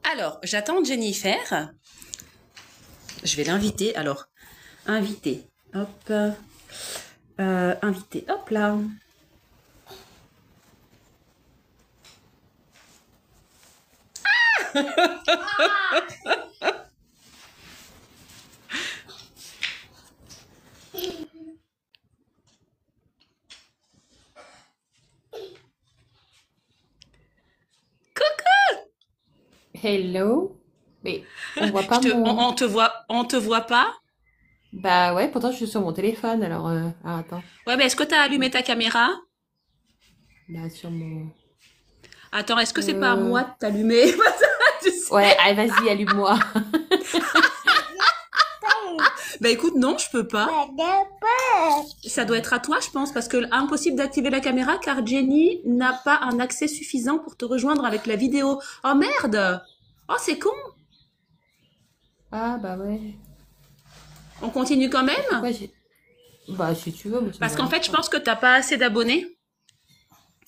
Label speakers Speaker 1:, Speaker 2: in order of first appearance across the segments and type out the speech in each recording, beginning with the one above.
Speaker 1: Alors, j'attends Jennifer. Je vais l'inviter. Alors, inviter. Hop. Inviter. Hop là.
Speaker 2: Hello? Mais on voit pas
Speaker 1: On te voit pas?
Speaker 2: Bah ouais, pourtant je suis sur mon téléphone, alors... attends.
Speaker 1: Ouais, mais est-ce que tu as allumé ta caméra?
Speaker 2: Bah sur mon...
Speaker 1: Attends, est-ce que c'est pas à
Speaker 2: Euh...
Speaker 1: moi de t'allumer? Tu sais.
Speaker 2: Ouais, allez, vas-y, allume-moi.
Speaker 1: Bah écoute, non, je peux pas. Ça doit être à toi, je pense, parce que impossible d'activer la caméra car Jenny n'a pas un accès suffisant pour te rejoindre avec la vidéo. Oh merde! Oh, c'est con!
Speaker 2: Ah bah ouais.
Speaker 1: On continue quand même?
Speaker 2: Pourquoi j'ai... Bah si tu veux, moi ça me
Speaker 1: Parce qu'en
Speaker 2: dérange
Speaker 1: fait, je
Speaker 2: pas.
Speaker 1: pense que t'as pas assez d'abonnés.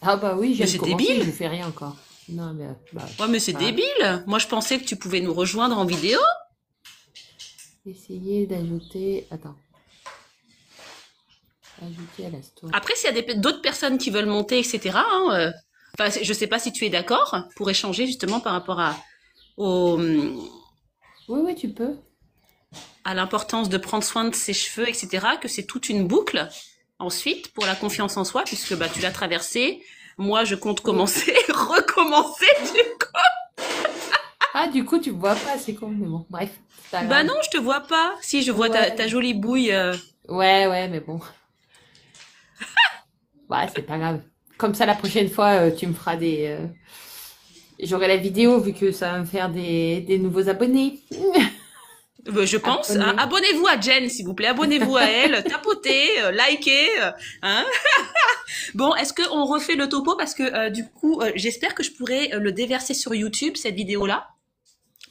Speaker 2: Ah bah oui, je
Speaker 1: Mais
Speaker 2: viens de
Speaker 1: c'est
Speaker 2: commencer,
Speaker 1: débile!
Speaker 2: je fais rien encore. Non mais... bah,
Speaker 1: Ouais, mais c'est
Speaker 2: pas grave.
Speaker 1: débile! Moi, je pensais que tu pouvais nous rejoindre en vidéo.
Speaker 2: Essayer d'ajouter... Attends. Ajouter à la story.
Speaker 1: Après, s'il y a d'autres personnes qui veulent monter, etc., hein, enfin, je sais pas si tu es d'accord pour échanger justement par rapport au,
Speaker 2: Oui, oui, tu peux.
Speaker 1: à l'importance de prendre soin de ses cheveux, etc., que c'est toute une boucle ensuite pour la confiance en soi, puisque bah, tu l'as traversé. Moi, je compte
Speaker 2: Oui.
Speaker 1: commencer, recommencer.
Speaker 2: Ah, du coup, tu me vois pas, c'est con, mais bon, bref, c'est pas
Speaker 1: Bah
Speaker 2: grave.
Speaker 1: non, je te vois pas. Si, je vois ta
Speaker 2: Ouais.
Speaker 1: jolie bouille.
Speaker 2: Ouais, ouais, mais bon. Ouais, c'est pas grave. Comme ça, la prochaine fois, tu me feras des... J'aurai la vidéo, vu que ça va me faire des nouveaux abonnés.
Speaker 1: Je pense. Hein.
Speaker 2: Abonnés.
Speaker 1: Abonnez-vous à Jen, s'il vous plaît. Abonnez-vous à elle. Tapotez, likez. Hein. Bon, est-ce qu'on refait le topo parce que du coup, j'espère que je pourrai le déverser sur YouTube cette vidéo-là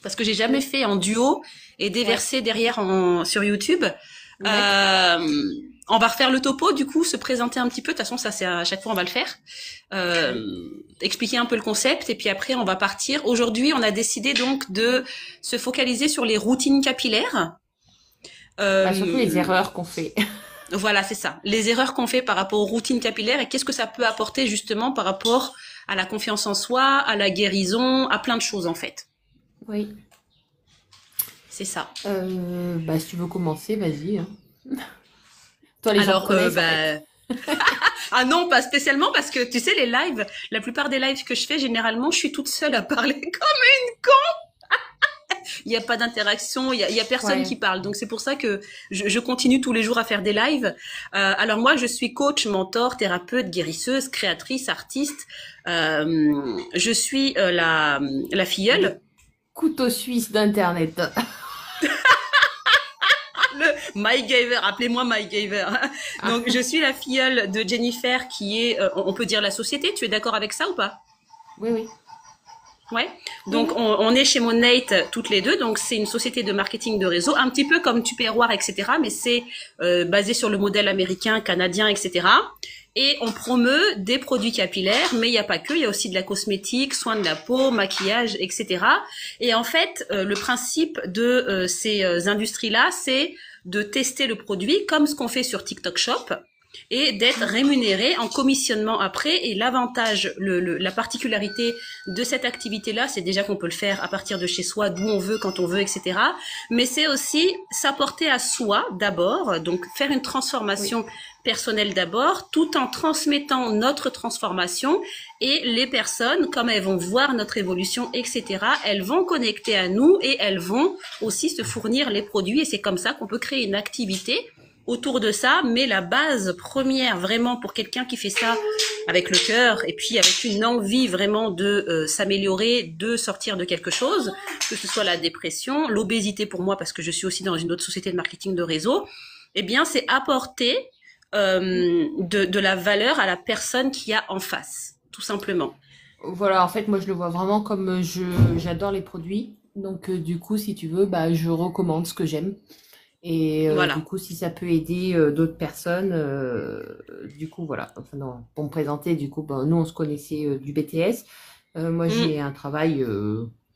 Speaker 1: parce que j'ai jamais
Speaker 2: Oui.
Speaker 1: fait en duo et
Speaker 2: Ouais.
Speaker 1: déverser derrière sur YouTube.
Speaker 2: D'accord.
Speaker 1: On va refaire le topo, du coup, se présenter un petit peu. De toute façon, ça c'est à chaque fois on va le faire.
Speaker 2: Oui.
Speaker 1: Expliquer un peu le concept et puis après on va partir. Aujourd'hui, on a décidé donc de se focaliser sur les routines capillaires.
Speaker 2: Bah, surtout les
Speaker 1: Euh,
Speaker 2: erreurs qu'on fait.
Speaker 1: Voilà, c'est ça. Les erreurs qu'on fait par rapport aux routines capillaires et qu'est-ce que ça peut apporter justement par rapport à la confiance en soi, à la guérison, à plein de choses en fait.
Speaker 2: Oui.
Speaker 1: C'est ça.
Speaker 2: Bah, si tu veux commencer, vas-y, hein. Toi, les gens te
Speaker 1: Alors,
Speaker 2: connaissent, en fait.
Speaker 1: bah... Ah non, pas spécialement parce que tu sais, les lives, la plupart des lives que je fais, généralement, je suis toute seule à parler comme une con. Il n'y a pas d'interaction, il y a personne
Speaker 2: Ouais.
Speaker 1: qui parle. Donc c'est pour ça que je continue tous les jours à faire des lives. Alors moi, je suis coach, mentor, thérapeute, guérisseuse, créatrice, artiste. Je suis la
Speaker 2: Le
Speaker 1: filleule.
Speaker 2: couteau suisse d'Internet.
Speaker 1: Le MyGaver, appelez-moi MyGaver.
Speaker 2: Ah,
Speaker 1: Donc je suis la filleule de Jennifer qui est, on peut dire la société. Tu es d'accord avec ça ou pas?
Speaker 2: oui, oui.
Speaker 1: Ouais.
Speaker 2: Oui,
Speaker 1: Donc
Speaker 2: oui.
Speaker 1: on est chez Monate toutes les deux. Donc c'est une société de marketing de réseau, un petit peu comme Tupperware, etc. Mais c'est basé sur le modèle américain, canadien, etc. Et on promeut des produits capillaires, mais il n'y a pas que, il y a aussi de la cosmétique, soins de la peau, maquillage, etc. Et en fait, le principe de ces industries-là, c'est de tester le produit comme ce qu'on fait sur TikTok Shop et d'être rémunéré en commissionnement après. Et l'avantage, la particularité de cette activité-là, c'est déjà qu'on peut le faire à partir de chez soi, d'où on veut, quand on veut, etc. Mais c'est aussi s'apporter à soi d'abord, donc faire une
Speaker 2: Oui.
Speaker 1: transformation personnelle d'abord, tout en transmettant notre transformation et les personnes, comme elles vont voir notre évolution, etc., elles vont connecter à nous et elles vont aussi se fournir les produits et c'est comme ça qu'on peut créer une activité autour de ça, mais la base première vraiment pour quelqu'un qui fait ça avec le cœur et puis avec une envie vraiment de s'améliorer, de sortir de quelque chose, que ce soit la dépression, l'obésité pour moi parce que je suis aussi dans une autre société de marketing de réseau, eh bien c'est apporter de la valeur à la personne qui a en face, tout simplement.
Speaker 2: Voilà, en fait, moi, je le vois vraiment comme j'adore les produits. Donc, du coup, si tu veux, bah, je recommande ce que j'aime. Et du
Speaker 1: Voilà.
Speaker 2: coup, si ça peut aider d'autres personnes, du coup, voilà. Enfin, non, pour me présenter, du coup, ben, nous, on se connaissait du BTS. Moi, j'ai
Speaker 1: Mm,
Speaker 2: un travail,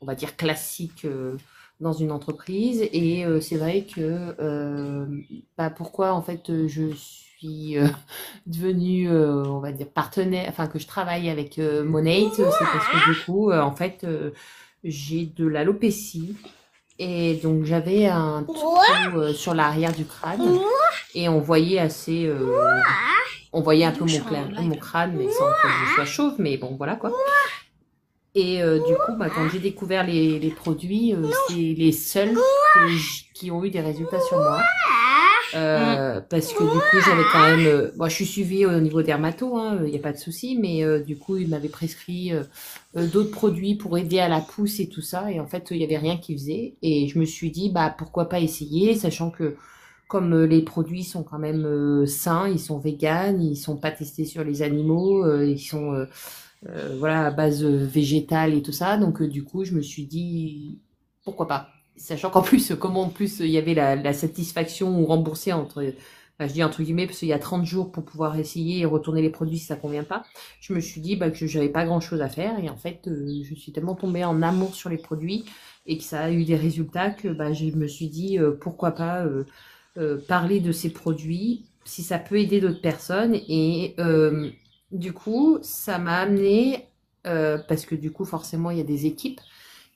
Speaker 2: on va dire, classique dans une entreprise. Et c'est vrai que, bah, pourquoi, en fait, je suis devenue, on va dire, partenaire, enfin, que je travaille avec Monate, c'est parce que, du coup, en fait, j'ai de l'alopécie. Et donc j'avais un trou sur l'arrière du crâne et on voyait un
Speaker 1: Dis
Speaker 2: peu
Speaker 1: donc, je suis en
Speaker 2: mon
Speaker 1: live là.
Speaker 2: crâne, mais sans que je sois chauve, mais bon voilà quoi. Et du coup, bah, quand j'ai découvert les produits, c'est les seuls qui ont eu des résultats sur moi.
Speaker 1: Mm,
Speaker 2: Parce que du coup, j'avais quand même, bon, je suis suivie au niveau dermato, hein, il n'y a pas de souci, mais du coup, il m'avait prescrit d'autres produits pour aider à la pousse et tout ça, et en fait, il y avait rien qui faisait, et je me suis dit, bah, pourquoi pas essayer, sachant que comme les produits sont quand même sains, ils sont véganes, ils sont pas testés sur les animaux, ils sont voilà à base végétale et tout ça, donc du coup, je me suis dit, pourquoi pas. Sachant qu'en plus, comme en plus il y avait la satisfaction ou remboursée entre, enfin, je dis entre guillemets, parce qu'il y a 30 jours pour pouvoir essayer et retourner les produits si ça convient pas, je me suis dit bah, que j'avais pas grand chose à faire et en fait, je suis tellement tombée en amour sur les produits et que ça a eu des résultats que bah, je me suis dit pourquoi pas parler de ces produits si ça peut aider d'autres personnes et du coup, ça m'a amené, parce que du coup, forcément, il y a des équipes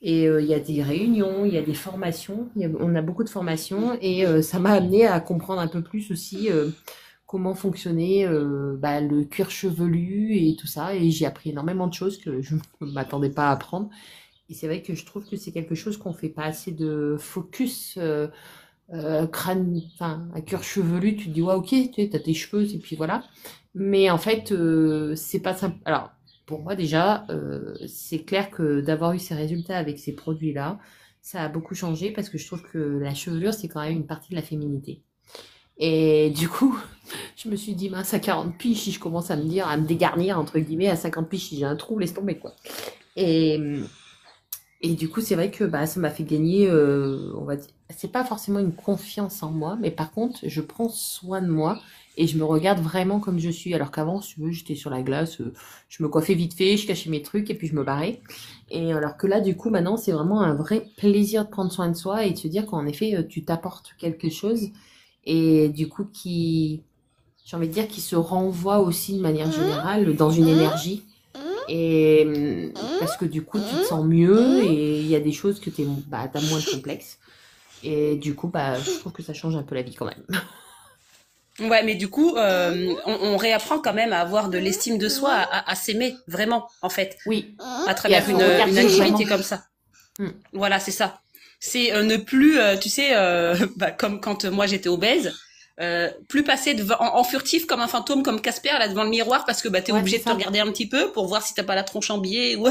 Speaker 2: et il y a des réunions, il y a des formations, on a beaucoup de formations et ça m'a amené à comprendre un peu plus aussi comment fonctionnait bah, le cuir chevelu et tout ça. Et j'ai appris énormément de choses que je ne m'attendais pas à apprendre. Et c'est vrai que je trouve que c'est quelque chose qu'on fait pas assez de focus crâne, enfin, un cuir chevelu. Tu te dis, ouais, ok, tu as tes cheveux et puis voilà. Mais en fait, c'est pas simple. Alors, pour moi déjà, c'est clair que d'avoir eu ces résultats avec ces produits-là, ça a beaucoup changé parce que je trouve que la chevelure, c'est quand même une partie de la féminité. Et du coup, je me suis dit, mince, à 40 piges, si je commence à me dire, à me dégarnir, entre guillemets, à 50 piges, si j'ai un trou, laisse tomber, quoi. Et, et du coup, c'est vrai que bah, ça m'a fait gagner, on va dire, c'est pas forcément une confiance en moi, mais par contre, je prends soin de moi et je me regarde vraiment comme je suis. Alors qu'avant, si tu veux, j'étais sur la glace, je me coiffais vite fait, je cachais mes trucs et puis je me barrais. Et alors que là, du coup, maintenant, c'est vraiment un vrai plaisir de prendre soin de soi et de se dire qu'en effet, tu t'apportes quelque chose et du coup, j'ai envie de dire, qui se renvoie aussi de manière générale dans une énergie et parce que du coup, tu te sens mieux et il y a des choses que bah, t'as moins de complexes. Et du coup, bah, je trouve que ça change un peu la vie quand même.
Speaker 1: ouais, mais du coup, on réapprend quand même à avoir de l'estime de soi, à s'aimer vraiment, en fait,
Speaker 2: Oui.
Speaker 1: à
Speaker 2: Et à
Speaker 1: travers
Speaker 2: se
Speaker 1: une
Speaker 2: regarder vraiment.
Speaker 1: activité comme ça.
Speaker 2: Hmm.
Speaker 1: Voilà, c'est ça. C'est ne plus, tu sais, bah, comme quand moi j'étais obèse, plus passer en furtif comme un fantôme, comme Casper là devant le miroir, parce que bah t'es
Speaker 2: Ouais, c'est
Speaker 1: obligé de te
Speaker 2: ça.
Speaker 1: regarder un petit peu pour voir si t'as pas la tronche en biais ou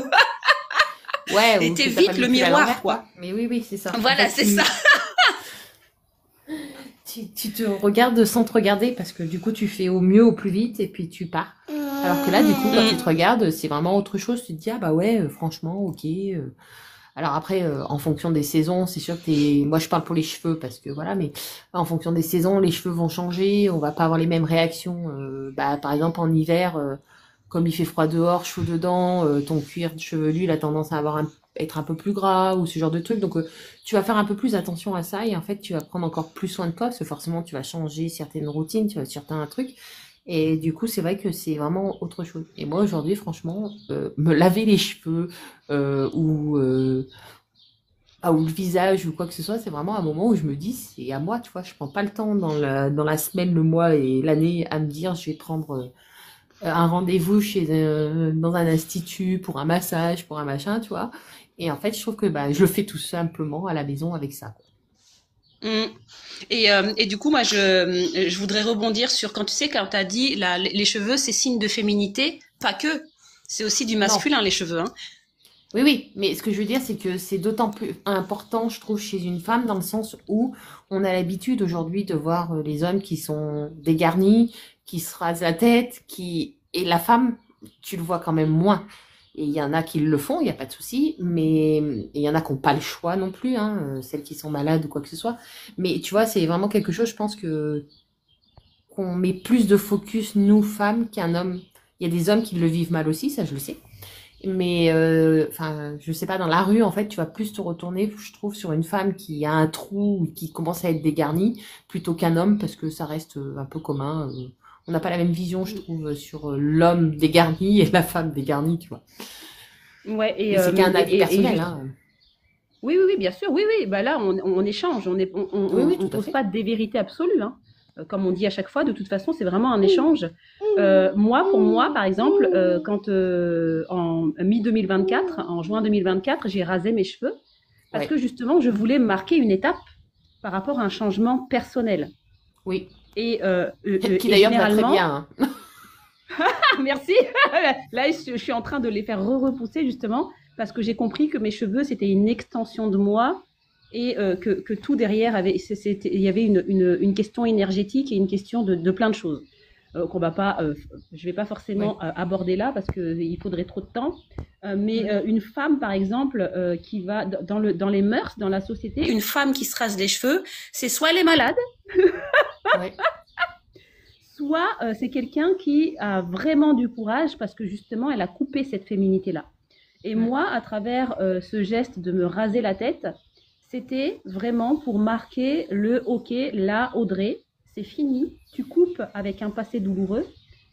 Speaker 2: Ouais,
Speaker 1: et
Speaker 2: ou que t'as pas
Speaker 1: t'évites
Speaker 2: mis
Speaker 1: le
Speaker 2: le pull à
Speaker 1: miroir
Speaker 2: l'envers,
Speaker 1: quoi.
Speaker 2: quoi. Mais oui, oui, c'est ça. En
Speaker 1: Voilà,
Speaker 2: fait,
Speaker 1: c'est ça.
Speaker 2: tu te regardes sans te regarder parce que du coup, tu fais au mieux, au plus vite et puis tu pars. Alors que là, du coup, quand tu te
Speaker 1: Mm.
Speaker 2: regardes, c'est vraiment autre chose. Tu te dis, ah bah ouais, franchement, ok. Alors après, en fonction des saisons, c'est sûr que moi je parle pour les cheveux parce que voilà, mais en fonction des saisons, les cheveux vont changer, on va pas avoir les mêmes réactions. Bah, par exemple, en hiver, comme il fait froid dehors, chaud dedans, ton cuir chevelu, il a tendance à être un peu plus gras ou ce genre de truc. Donc, tu vas faire un peu plus attention à ça et en fait, tu vas prendre encore plus soin de toi parce que forcément, tu vas changer certaines routines, tu vas certains trucs. Et du coup, c'est vrai que c'est vraiment autre chose. Et moi, aujourd'hui, franchement, me laver les cheveux ou le visage ou quoi que ce soit, c'est vraiment un moment où je me dis, c'est à moi, tu vois. Je prends pas le temps dans la semaine, le mois et l'année à me dire, je vais prendre un rendez-vous dans un institut pour un massage, pour un machin, tu vois. Et en fait, je trouve que bah, je le fais tout simplement à la maison avec ça.
Speaker 1: Mm. Et du coup, moi, je voudrais rebondir sur quand tu sais, quand tu as dit les cheveux, c'est signe de féminité, pas que, c'est aussi du
Speaker 2: Non.
Speaker 1: masculin, les cheveux. Hein.
Speaker 2: Oui, oui, mais ce que je veux dire, c'est que c'est d'autant plus important, je trouve, chez une femme, dans le sens où on a l'habitude aujourd'hui de voir les hommes qui sont dégarnis, qui se rasent la tête, et la femme, tu le vois quand même moins. Et il y en a qui le font, il n'y a pas de souci, mais il y en a qui n'ont pas le choix non plus, hein, celles qui sont malades ou quoi que ce soit. Mais tu vois, c'est vraiment quelque chose, je pense que qu'on met plus de focus, nous, femmes, qu'un homme. Il y a des hommes qui le vivent mal aussi, ça je le sais. Mais enfin, je sais pas, dans la rue, en fait, tu vas plus te retourner, je trouve, sur une femme qui a un trou ou qui commence à être dégarnie, plutôt qu'un homme, parce que ça reste un peu commun. On n'a pas la même vision, je trouve, sur l'homme dégarni et la femme dégarnie, tu vois.
Speaker 1: Ouais,
Speaker 2: Mais c'est qu'un avis personnel, hein.
Speaker 1: Oui, bien sûr, oui. Bah là, on échange,
Speaker 2: Oui, tout à
Speaker 1: pose
Speaker 2: fait.
Speaker 1: pas des vérités absolues, hein. Comme on dit à chaque fois, de toute façon, c'est vraiment un échange. Pour moi, par exemple, quand en mi-2024, en juin 2024, j'ai rasé mes cheveux parce
Speaker 2: Ouais.
Speaker 1: que justement, je voulais marquer une étape par rapport à un changement personnel.
Speaker 2: Oui.
Speaker 1: Et
Speaker 2: Qui d'ailleurs va très
Speaker 1: généralement,
Speaker 2: bien, hein.
Speaker 1: merci. Là, je suis en train de les faire repousser justement parce que j'ai compris que mes cheveux c'était une extension de moi et que tout derrière avait, il y avait une question énergétique et une question de plein de choses qu'on va pas, je vais pas forcément
Speaker 2: Oui.
Speaker 1: aborder là parce que il faudrait trop de temps. Mais une femme par exemple qui va dans les mœurs, dans la société, une femme qui se rase les cheveux, c'est soit elle est malade,
Speaker 2: Ouais.
Speaker 1: soit c'est quelqu'un qui a vraiment du courage parce que justement elle a coupé cette féminité-là. Et moi, à travers ce geste de me raser la tête, c'était vraiment pour marquer le OK, là, Audrey, c'est fini, tu coupes avec un passé douloureux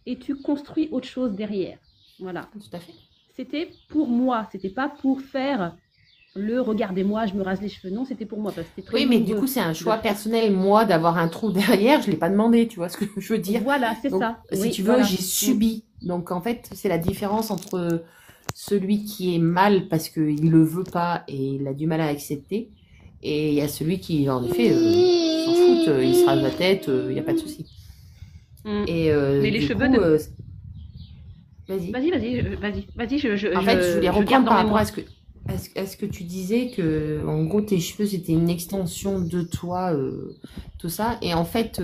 Speaker 1: et tu construis autre chose derrière. Voilà.
Speaker 2: Tout à fait.
Speaker 1: C'était pour moi, c'était pas pour faire le regardez-moi, je me rase les cheveux. Non, c'était pour moi parce que c'était très
Speaker 2: Oui, mais du
Speaker 1: douloureux.
Speaker 2: coup, c'est un choix personnel, moi, d'avoir un trou derrière, je l'ai pas demandé, tu vois ce que je veux dire.
Speaker 1: Voilà, c'est
Speaker 2: Donc,
Speaker 1: ça.
Speaker 2: si
Speaker 1: Oui,
Speaker 2: tu veux,
Speaker 1: voilà.
Speaker 2: j'ai subi. Donc, en fait, c'est la différence entre celui qui est mal parce qu'il le veut pas et il a du mal à accepter, et il y a celui qui, en effet, s'en fout, il se rase la tête, il n'y a pas de souci.
Speaker 1: Mm.
Speaker 2: Et
Speaker 1: Mais les
Speaker 2: du
Speaker 1: cheveux
Speaker 2: coup,
Speaker 1: de...
Speaker 2: vas-y.
Speaker 1: Vas-y,
Speaker 2: En fait, je voulais
Speaker 1: je garde
Speaker 2: reprendre
Speaker 1: en
Speaker 2: par rapport
Speaker 1: mémoire.
Speaker 2: à ce que tu disais que, en gros, tes cheveux, c'était une extension de toi, tout ça. Et en fait,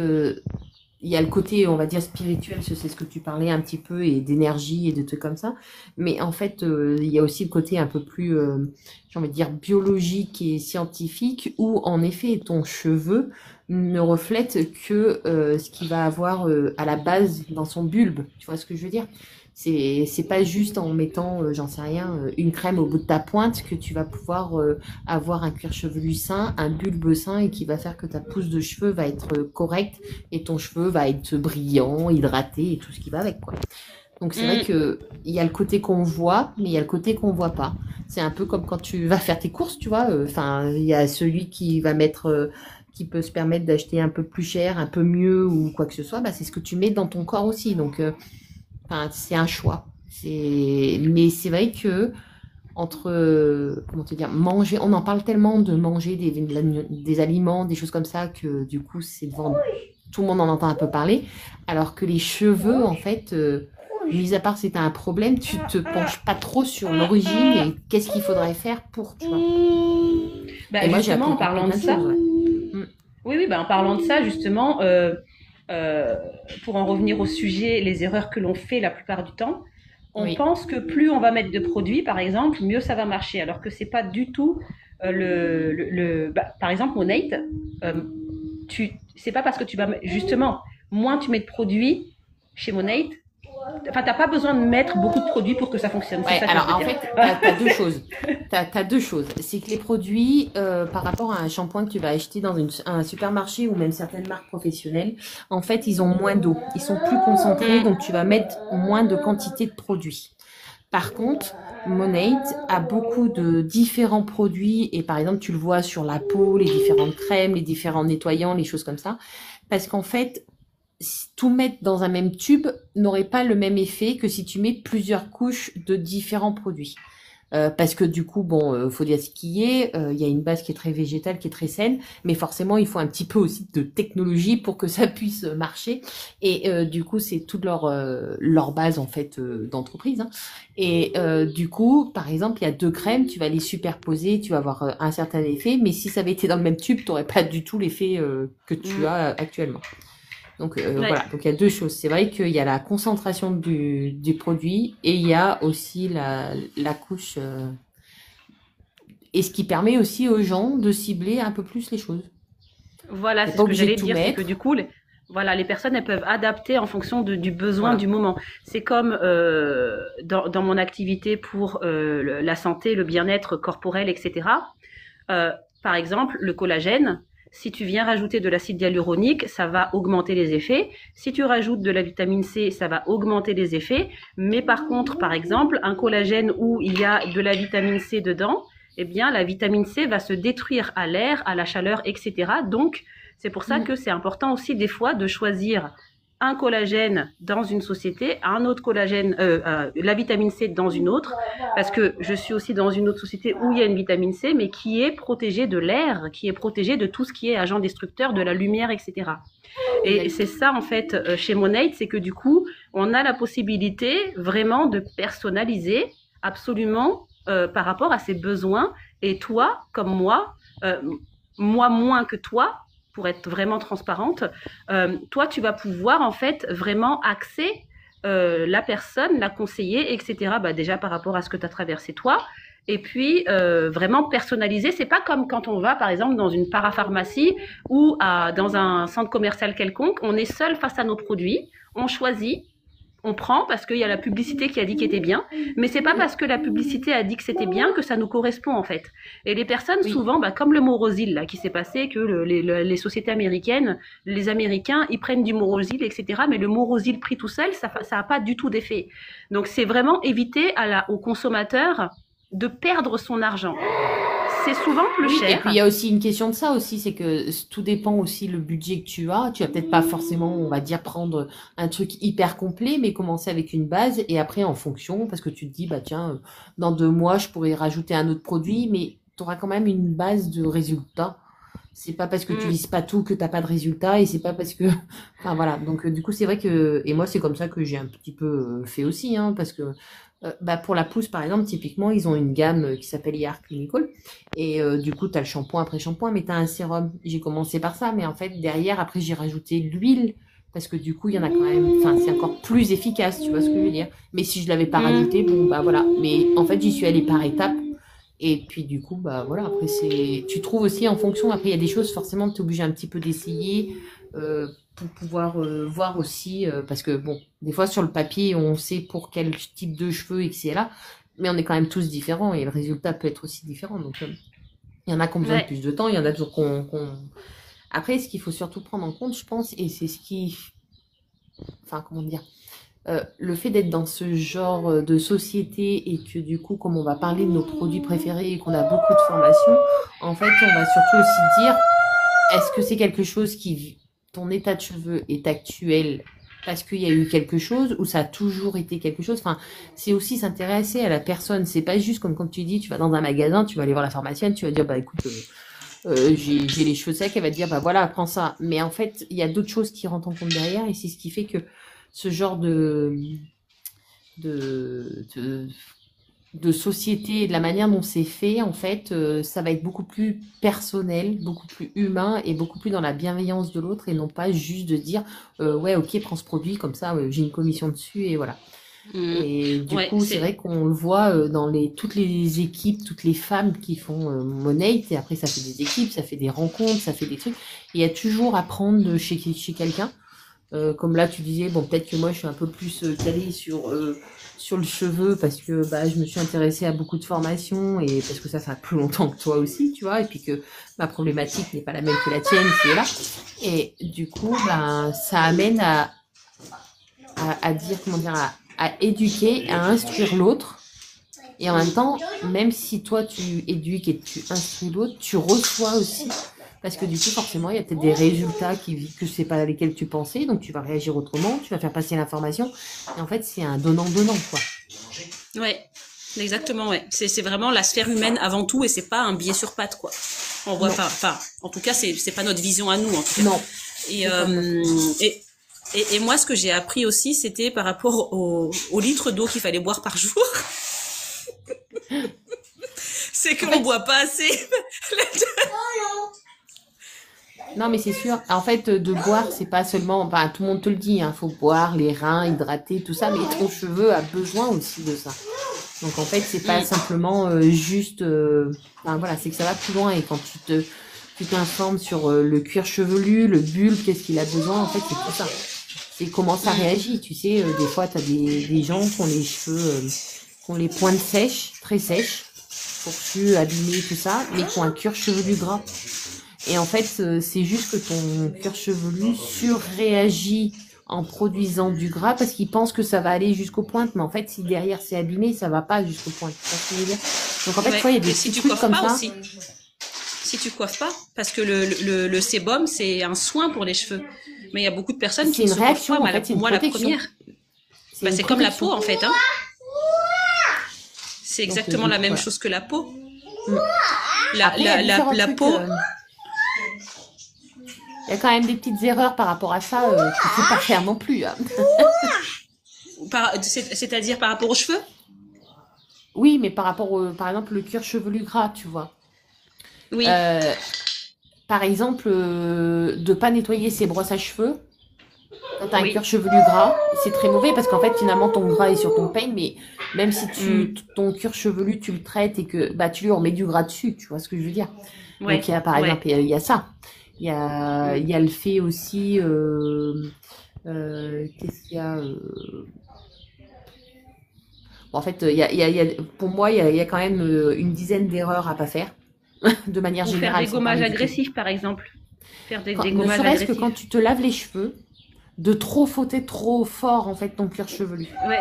Speaker 2: il y a le côté, on va dire, spirituel, c'est ce que tu parlais un petit peu, et d'énergie et de trucs comme ça. Mais en fait, il y a aussi le côté un peu plus, j'ai envie de dire, biologique et scientifique, où, en effet, ton cheveu ne reflète que ce qu'il va avoir à la base dans son bulbe. Tu vois ce que je veux dire? C'est pas juste en mettant, j'en sais rien, une crème au bout de ta pointe que tu vas pouvoir avoir un cuir chevelu sain, un bulbe sain et qui va faire que ta pousse de cheveux va être correcte et ton cheveu va être brillant, hydraté et tout ce qui va avec, quoi. Donc c'est vrai que il y a le côté qu'on voit, mais il y a le côté qu'on voit pas. C'est un peu comme quand tu vas faire tes courses, tu vois. Enfin, il y a celui qui va mettre, qui peut se permettre d'acheter un peu plus cher, un peu mieux ou quoi que ce soit. Bah, c'est ce que tu mets dans ton corps aussi. Donc enfin, c'est un choix. Mais c'est vrai que entre, comment te dire, manger, on en parle tellement de manger des aliments, des choses comme ça, que du coup, c'est devant, tout le monde en entend un peu parler. Alors que les cheveux, en fait, mis à part si t'as un problème, tu te penches pas trop sur l'origine et qu'est-ce qu'il faudrait faire pour, tu vois.
Speaker 1: Bah,
Speaker 2: Et moi, j'ai
Speaker 1: justement,
Speaker 2: appris
Speaker 1: en parlant de
Speaker 2: plein de
Speaker 1: ça,
Speaker 2: choses, ouais.
Speaker 1: oui, bah, en parlant de ça, justement, pour en revenir au sujet, les erreurs que l'on fait la plupart du temps, on
Speaker 2: Oui.
Speaker 1: pense que plus on va mettre de produits, par exemple, mieux ça va marcher, alors que c'est pas du tout par exemple, Monate, c'est pas parce que tu vas, justement, moins tu mets de produits chez Monate, enfin, t'as pas besoin de mettre beaucoup de produits pour que ça fonctionne. C'est
Speaker 2: Ouais,
Speaker 1: ça que
Speaker 2: alors
Speaker 1: je veux
Speaker 2: en
Speaker 1: dire.
Speaker 2: fait, t'as deux choses. T'as deux choses. C'est que les produits, par rapport à un shampoing que tu vas acheter dans un supermarché ou même certaines marques professionnelles, en fait, ils ont moins d'eau. Ils sont plus concentrés, donc tu vas mettre moins de quantité de produits. Par contre, Monate a beaucoup de différents produits et par exemple, tu le vois sur la peau, les différentes crèmes, les différents nettoyants, les choses comme ça. Parce qu'en fait, tout mettre dans un même tube n'aurait pas le même effet que si tu mets plusieurs couches de différents produits. Parce que du coup, bon, faut dire ce qui est, il y a une base qui est très végétale, qui est très saine, mais forcément, il faut un petit peu aussi de technologie pour que ça puisse marcher. Et du coup, c'est toute leur base en fait d'entreprise. Hein. Et du coup, par exemple, il y a deux crèmes, tu vas les superposer, tu vas avoir un certain effet, mais si ça avait été dans le même tube, tu n'aurais pas du tout l'effet que tu as actuellement. Donc
Speaker 1: Ouais.
Speaker 2: voilà, donc il y a deux choses. C'est vrai qu'il y a la concentration du produit et il y a aussi la couche et ce qui permet aussi aux gens de cibler un peu plus les choses.
Speaker 1: Voilà,
Speaker 2: T'es
Speaker 1: c'est
Speaker 2: pas
Speaker 1: ce que
Speaker 2: obligé de
Speaker 1: j'allais
Speaker 2: tout
Speaker 1: dire, c'est que du
Speaker 2: mettre.
Speaker 1: coup, voilà, les personnes, elles peuvent adapter en fonction du besoin du
Speaker 2: Voilà.
Speaker 1: moment. C'est comme dans mon activité pour la santé, le bien-être corporel, etc. Euh, Par exemple, le collagène, si tu viens rajouter de l'acide hyaluronique, ça va augmenter les effets. Si tu rajoutes de la vitamine C, ça va augmenter les effets. Mais par contre, par exemple, un collagène où il y a de la vitamine C dedans, eh bien, la vitamine C va se détruire à l'air, à la chaleur, etc. Donc, c'est pour ça
Speaker 2: Mm.
Speaker 1: que c'est important aussi des fois de choisir un collagène dans une société, un autre collagène, la vitamine C dans une autre, parce que je suis aussi dans une autre société où il y a une vitamine C, mais qui est protégée de l'air, qui est protégée de tout ce qui est agent destructeur, de la lumière, etc. Et c'est ça, en fait, chez Monate, c'est que du coup, on a la possibilité vraiment de personnaliser absolument par rapport à ses besoins. Et toi, comme euh, moi moins que toi, pour être vraiment transparente, toi, tu vas pouvoir, en fait, vraiment axer la personne, la conseiller, etc. Bah, déjà par rapport à ce que tu as traversé toi. Et puis vraiment personnaliser. C'est pas comme quand on va par exemple dans une parapharmacie ou dans un centre commercial quelconque. On est seul face à nos produits. On choisit, on prend parce qu'il y a la publicité qui a dit qu'il était bien, mais c'est pas parce que la publicité a dit que c'était bien que ça nous correspond en fait. Et les personnes
Speaker 2: Oui.
Speaker 1: souvent, bah, comme le Morosil là qui s'est passé, que les sociétés américaines, les Américains, ils prennent du Morosil, etc. Mais le Morosil pris tout seul, ça a pas du tout d'effet. Donc c'est vraiment éviter au consommateur de perdre son argent. C'est souvent plus
Speaker 2: Oui, et puis il y
Speaker 1: cher.
Speaker 2: a aussi une question de ça aussi, c'est que tout dépend aussi le budget que tu as. Tu vas peut-être pas forcément, on va dire, prendre un truc hyper complet, mais commencer avec une base et après en fonction, parce que tu te dis, bah tiens, dans 2 mois, je pourrais rajouter un autre produit, mais tu auras quand même une base de résultats. C'est pas parce que tu
Speaker 1: Mm.
Speaker 2: lises pas tout que t'as pas de résultats et c'est pas parce que, enfin voilà. Donc du coup, c'est vrai que, et moi c'est comme ça que j'ai un petit peu fait aussi, hein, parce que bah, pour la pousse, par exemple, typiquement, ils ont une gamme qui s'appelle IR Clinical. Et du coup, tu as le shampoing après shampoing, mais tu as un sérum. J'ai commencé par ça, mais en fait, derrière, après, j'ai rajouté l'huile. Parce que du coup, il y en a quand même. Enfin, c'est encore plus efficace, tu vois ce que je veux dire. Mais si je l'avais pas rajouté, bon,
Speaker 1: Mm.
Speaker 2: bah voilà. Mais en fait, j'y suis allée par étapes. Et puis du coup, bah voilà, après c'est. Tu trouves aussi en fonction, après il y a des choses, forcément, tu es obligé un petit peu d'essayer pour pouvoir voir aussi, parce que bon, des fois sur le papier, on sait pour quel type de cheveux et que c'est là, mais on est quand même tous différents et le résultat peut être aussi différent. Donc il y en a qui ont besoin de
Speaker 1: Ouais.
Speaker 2: plus de temps, il y en a d'autres Après, ce qu'il faut surtout prendre en compte, je pense, et c'est ce qui. Enfin, comment dire, le fait d'être dans ce genre de société et que du coup, comme on va parler de nos produits préférés et qu'on a beaucoup de formations, en fait, on va surtout aussi dire, est-ce que c'est quelque chose ton état de cheveux est actuel parce qu'il y a eu quelque chose ou ça a toujours été quelque chose. Enfin, c'est aussi s'intéresser à la personne. C'est pas juste comme quand tu dis, tu vas dans un magasin, tu vas aller voir la pharmacienne, tu vas dire, bah écoute, j'ai les cheveux secs, elle va te dire, bah voilà, prends ça. Mais en fait, il y a d'autres choses qui rentrent en compte derrière et c'est ce qui fait que ce genre de, de, de société et de la manière dont c'est fait, en fait, ça va être beaucoup plus personnel, beaucoup plus humain et beaucoup plus dans la bienveillance de l'autre et non pas juste de dire, ouais, ok, prends ce produit, comme ça, j'ai une commission dessus et voilà.
Speaker 1: Mm.
Speaker 2: Et du
Speaker 1: Ouais,
Speaker 2: coup, c'est vrai qu'on le voit dans toutes les équipes, toutes les femmes qui font Monate, et après ça fait des équipes, ça fait des rencontres, ça fait des trucs. Et il y a toujours à prendre chez quelqu'un. Comme là, tu disais, bon, peut-être que moi, je suis un peu plus calée sur le cheveu parce que bah, je me suis intéressée à beaucoup de formations et parce que ça fait plus longtemps que toi aussi, tu vois, et puis que ma problématique n'est pas la même que la tienne, qui est là. Et du coup, ben, ça amène à dire, comment dire, à éduquer, à instruire l'autre. Et en même temps, même si toi tu éduques et tu instruis l'autre, tu reçois aussi. Parce que du coup, forcément, il y a peut-être des résultats que c'est pas lesquels tu pensais, donc tu vas réagir autrement, tu vas faire passer l'information. Et en fait, c'est un donnant-donnant, quoi.
Speaker 1: Ouais, exactement, ouais. C'est vraiment la sphère humaine avant tout et c'est pas un billet sur pattes, quoi. On voit,
Speaker 2: Non,
Speaker 1: enfin, en tout cas, c'est pas notre vision à nous, en tout cas.
Speaker 2: non,
Speaker 1: Et,
Speaker 2: c'est pas notre.
Speaker 1: et moi, ce que j'ai appris aussi, c'était par rapport au litre d'eau qu'il fallait boire par jour. C'est
Speaker 2: En
Speaker 1: qu'on
Speaker 2: fait,
Speaker 1: boit pas assez.
Speaker 2: Non, mais c'est sûr. En fait, de boire, c'est pas seulement. Enfin, tout le monde te le dit, hein, faut boire, les reins, hydrater, tout ça. Mais ton cheveu a besoin aussi de ça. Donc, en fait, c'est pas
Speaker 1: Mm.
Speaker 2: simplement juste. Enfin, voilà, c'est que ça va plus loin. Et quand tu t'informes sur le cuir chevelu, le bulbe, qu'est-ce qu'il a besoin, en fait, c'est tout ça. C'est comment ça
Speaker 1: Mm.
Speaker 2: réagit. Tu sais, des fois, t'as des gens qui ont les cheveux, qui ont les pointes sèches, très sèches, fourchus, abîmés, tout ça, mais qui ont un cuir chevelu gras. Et en fait, c'est juste que ton cuir chevelu surréagit en produisant du gras parce qu'il pense que ça va aller jusqu'aux pointes. Mais en fait, si derrière c'est abîmé, ça va pas jusqu'aux pointes. Tu vois ce que je veux dire? Donc en fait, tu
Speaker 1: Ouais.
Speaker 2: vois, il y a des
Speaker 1: Et si
Speaker 2: petits
Speaker 1: tu
Speaker 2: trucs
Speaker 1: coiffes
Speaker 2: comme
Speaker 1: pas
Speaker 2: ça.
Speaker 1: aussi. Si tu coiffes pas, parce que le sébum, c'est un soin pour les cheveux. Mais il y a beaucoup de personnes qui
Speaker 2: C'est
Speaker 1: ne
Speaker 2: une
Speaker 1: se coiffent pas.
Speaker 2: réaction, en fait, c'est une
Speaker 1: Moi, la
Speaker 2: protection.
Speaker 1: première.
Speaker 2: C'est
Speaker 1: Bah,
Speaker 2: une
Speaker 1: c'est comme la
Speaker 2: protection.
Speaker 1: peau, en fait, hein. C'est
Speaker 2: Donc
Speaker 1: exactement
Speaker 2: du
Speaker 1: la
Speaker 2: coup,
Speaker 1: même
Speaker 2: voilà.
Speaker 1: chose que la peau.
Speaker 2: Mm.
Speaker 1: La,
Speaker 2: Après, il y a
Speaker 1: la, la,
Speaker 2: différents
Speaker 1: la
Speaker 2: trucs.
Speaker 1: peau,
Speaker 2: Il y a quand même des petites erreurs par rapport à ça qu'il faut pas faire non plus, hein.
Speaker 1: c'est-à-dire par rapport aux cheveux.
Speaker 2: Oui, mais par rapport par exemple, le cuir chevelu gras, tu vois.
Speaker 1: Oui.
Speaker 2: Euh, Par exemple, de pas nettoyer ses brosses à cheveux quand t'as un cuir
Speaker 1: Oui.
Speaker 2: chevelu gras, c'est très mauvais parce qu'en fait, finalement, ton gras est sur ton peigne, mais même si
Speaker 1: Mm.
Speaker 2: ton cuir chevelu, tu le traites et que, bah, tu lui remets du gras dessus, tu vois ce que je veux dire. Donc,
Speaker 1: Ouais.
Speaker 2: il y a, par exemple,
Speaker 1: Ouais.
Speaker 2: il y a ça.
Speaker 1: Mm.
Speaker 2: Il y a le fait aussi, qu'est-ce qu'il y a, bon, en fait, pour moi, il y a quand même une dizaine d'erreurs à pas faire, de manière
Speaker 1: Ou faire
Speaker 2: générale,
Speaker 1: des
Speaker 2: sans parler
Speaker 1: gommages
Speaker 2: du tout.
Speaker 1: agressifs, par exemple. Faire des
Speaker 2: Ne
Speaker 1: gommages
Speaker 2: serait-ce que quand
Speaker 1: agressifs.
Speaker 2: tu te laves les cheveux, de trop frotter trop fort en fait ton cuir chevelu.
Speaker 1: Ouais,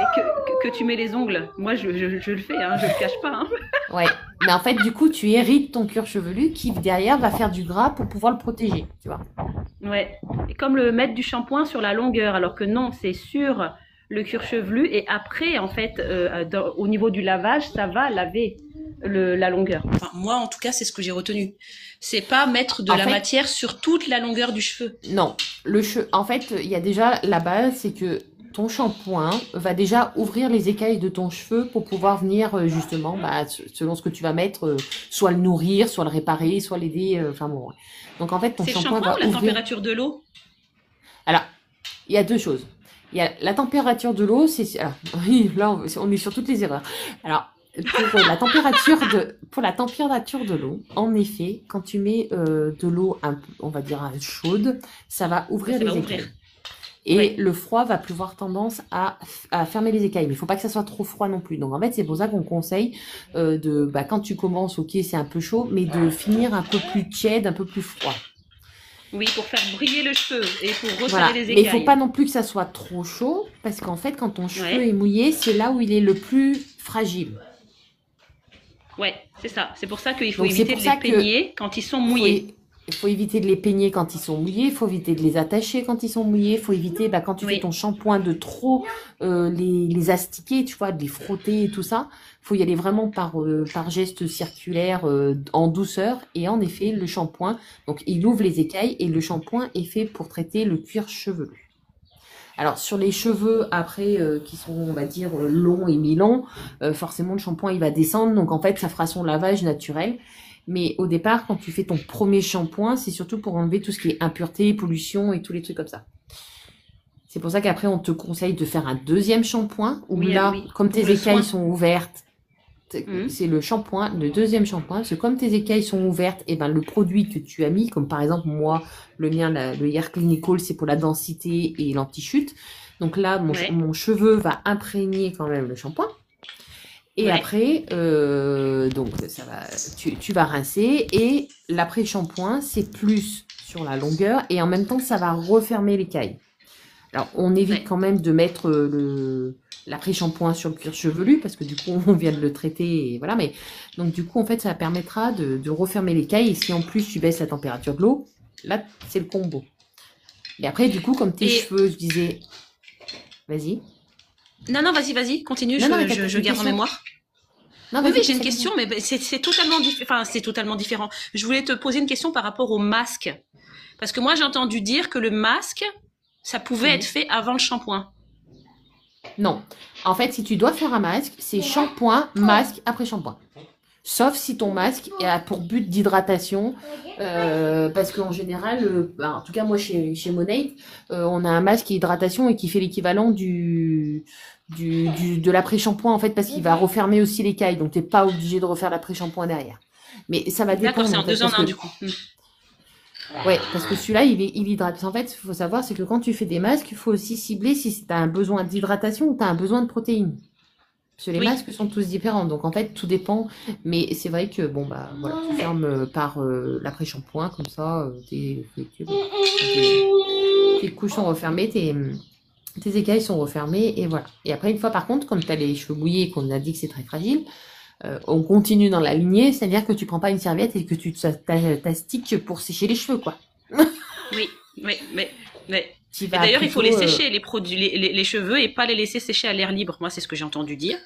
Speaker 1: que tu mets les ongles. Moi, je le fais, hein, je le cache pas, hein.
Speaker 2: Ouais. Mais en fait, du coup, tu hérites ton cuir chevelu qui derrière va faire du gras pour pouvoir le protéger, tu vois.
Speaker 1: Ouais. Et comme le mettre du shampoing sur la longueur, alors que non, c'est sur le cuir chevelu et après, en fait, au niveau du lavage, ça va laver la longueur. Enfin, moi, en tout cas, c'est ce que j'ai retenu. C'est pas mettre de
Speaker 2: En
Speaker 1: la
Speaker 2: fait,
Speaker 1: matière sur toute la longueur du cheveu.
Speaker 2: non. En fait, il y a déjà la base, c'est que ton shampoing va déjà ouvrir les écailles de ton cheveu pour pouvoir venir justement, bah, selon ce que tu vas mettre, soit le nourrir, soit le réparer, soit l'aider. Enfin bon. Ouais. Donc en fait, ton
Speaker 1: C'est le
Speaker 2: shampoing
Speaker 1: shampoing ou
Speaker 2: va
Speaker 1: la
Speaker 2: ouvrir.
Speaker 1: température de l'eau?
Speaker 2: Alors, il y a deux choses. Il y a la température de l'eau, alors, oui, là on est sur toutes les erreurs. Alors pour la température de l'eau, en effet, quand tu mets de l'eau on va dire chaude, ça va
Speaker 1: Ouais,
Speaker 2: ouvrir
Speaker 1: ça va
Speaker 2: les
Speaker 1: ouvrir.
Speaker 2: écailles. Et
Speaker 1: Ouais.
Speaker 2: le froid va plus avoir tendance à fermer les écailles. Mais il faut pas que ça soit trop froid non plus. Donc en fait, c'est pour ça qu'on conseille quand tu commences, ok, c'est un peu chaud, mais de finir un peu plus tiède, un peu plus froid.
Speaker 1: Oui, pour faire briller le cheveu et pour resserrer
Speaker 2: Voilà,
Speaker 1: les
Speaker 2: mais il faut
Speaker 1: écailles.
Speaker 2: pas non plus que ça soit trop chaud, parce qu'en fait, quand ton cheveu est
Speaker 1: Ouais.
Speaker 2: mouillé, c'est là où il est le plus fragile.
Speaker 1: Ouais, c'est ça. C'est pour ça qu'il faut
Speaker 2: Donc c'est
Speaker 1: éviter
Speaker 2: pour
Speaker 1: de les
Speaker 2: ça que
Speaker 1: peigner quand ils sont
Speaker 2: faut,
Speaker 1: mouillés.
Speaker 2: il faut éviter de les peigner quand ils sont mouillés, il faut éviter de les attacher quand ils sont mouillés, il faut éviter, quand tu fais ton
Speaker 1: Oui,
Speaker 2: shampoing, de trop les astiquer, tu vois, de les frotter et tout ça. Faut y aller vraiment par geste circulaire, en douceur. Et en effet, le shampoing, donc il ouvre les écailles et le shampoing est fait pour traiter le cuir chevelu. Alors sur les cheveux après qui sont on va dire longs et mi-longs, forcément le shampoing il va descendre, donc en fait ça fera son lavage naturel. Mais au départ quand tu fais ton premier shampoing, c'est surtout pour enlever tout ce qui est impureté, pollution et tous les trucs comme ça. C'est pour ça qu'après on te conseille de faire un deuxième shampoing où
Speaker 1: oui,
Speaker 2: là
Speaker 1: oui.
Speaker 2: comme
Speaker 1: Pour
Speaker 2: tes
Speaker 1: le
Speaker 2: écailles
Speaker 1: soin.
Speaker 2: sont ouvertes,
Speaker 1: Mhm.
Speaker 2: c'est le deuxième shampoing, parce que comme tes écailles sont ouvertes, et ben le produit que tu as mis, comme par exemple moi, le mien, le Hair Clinical, c'est pour la densité et l'anti-chute. Donc là,
Speaker 1: Ouais,
Speaker 2: mon cheveu va imprégner quand même le shampoing. Et
Speaker 1: ouais,
Speaker 2: après, donc ça va, tu vas rincer et l'après-shampoing, c'est plus sur la longueur et en même temps, ça va refermer l'écaille. Alors, on évite
Speaker 1: ouais.
Speaker 2: quand même de mettre l'après-shampoing sur le cuir chevelu parce que du coup, on vient de le traiter et voilà. Mais donc, du coup, en fait, ça permettra de refermer l'écaille et si en plus tu baisses la température de l'eau, là, c'est le combo. Et après, du coup, comme tes
Speaker 1: Et
Speaker 2: cheveux, je disais, vas-y.
Speaker 1: non, non, vas-y, continue,
Speaker 2: Non, non, mais
Speaker 1: je
Speaker 2: une
Speaker 1: garde en
Speaker 2: question.
Speaker 1: mémoire.
Speaker 2: Non,
Speaker 1: Oui,
Speaker 2: vas-y,
Speaker 1: oui, j'ai
Speaker 2: pose
Speaker 1: une
Speaker 2: ta question.
Speaker 1: question, mais c'est totalement, enfin, c'est totalement différent. Je voulais te poser une question par rapport au masque. Parce que moi, j'ai entendu dire que le masque, ça pouvait être
Speaker 2: Mhm.
Speaker 1: fait avant le shampoing.
Speaker 2: Non. En fait, si tu dois faire un masque, c'est shampoing, masque, après shampoing. sauf si ton masque a pour but d'hydratation, parce qu'en général, en tout cas moi chez Monate, on a un masque hydratation et qui fait l'équivalent de l'après-shampoing en fait, parce qu'il va refermer aussi l'écaille, donc t'es pas obligé de refaire l'après-shampoing derrière. Mais ça va
Speaker 1: D'accord,
Speaker 2: dépendre
Speaker 1: c'est
Speaker 2: en
Speaker 1: en
Speaker 2: fait,
Speaker 1: 2 en 1 du coup.
Speaker 2: ouais, parce que celui-là, il hydrate. En fait, il faut savoir, c'est que quand tu fais des masques, il faut aussi cibler si tu as un besoin d'hydratation ou tu as un besoin de protéines. Parce que les
Speaker 1: Oui,
Speaker 2: masques sont tous différents. Donc, en fait, tout dépend. Mais c'est vrai que, bon, bah, voilà, tu fermes par l'après-shampoing, comme ça, tes couches sont refermées, tes écailles sont refermées, et voilà. Et après, une fois, par contre, comme tu as les cheveux mouillés, qu'on a dit que c'est très fragile, on continue dans la lignée, c'est-à-dire que tu prends pas une serviette et que tu t'astiques pour sécher les cheveux, quoi.
Speaker 1: oui, oui, mais.
Speaker 2: Tu
Speaker 1: Et
Speaker 2: vas
Speaker 1: d'ailleurs, il faut
Speaker 2: plutôt,
Speaker 1: les sécher, les produits, les cheveux, et pas les laisser sécher à l'air libre. Moi, c'est ce que j'ai entendu dire.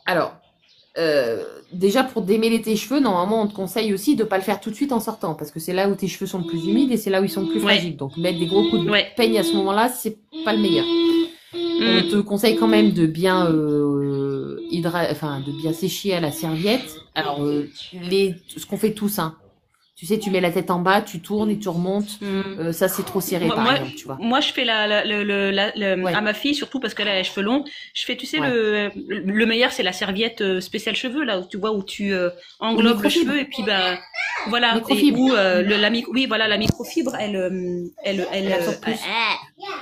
Speaker 2: alors, déjà pour démêler tes cheveux, normalement, on te conseille aussi de pas le faire tout de suite en sortant, parce que c'est là où tes cheveux sont le plus humides et c'est là où ils sont le plus
Speaker 1: Ouais,
Speaker 2: fragiles. Donc, mettre des gros coups de
Speaker 1: ouais.
Speaker 2: peigne à ce moment-là, c'est pas le meilleur. On te
Speaker 1: Hmm.
Speaker 2: conseille quand même de bien enfin, de bien sécher à la serviette. Alors, ce qu'on fait tous, hein. Tu sais, tu mets la tête en bas, tu tournes et tu remontes.
Speaker 1: Hmm.
Speaker 2: Ça, c'est trop serré,
Speaker 1: Moi,
Speaker 2: par
Speaker 1: moi,
Speaker 2: exemple, tu vois.
Speaker 1: moi, je fais à
Speaker 2: Ouais,
Speaker 1: ma fille, surtout parce qu'elle a les cheveux longs, je fais, tu sais,
Speaker 2: ouais.
Speaker 1: le meilleur, c'est la serviette spéciale cheveux, là, où tu vois, où tu
Speaker 2: Ou
Speaker 1: englobes le cheveu,
Speaker 2: microfibre.
Speaker 1: et puis, bah, voilà, et
Speaker 2: Microfibre.
Speaker 1: où oui, voilà, la microfibre,
Speaker 2: Elle absorbe plus.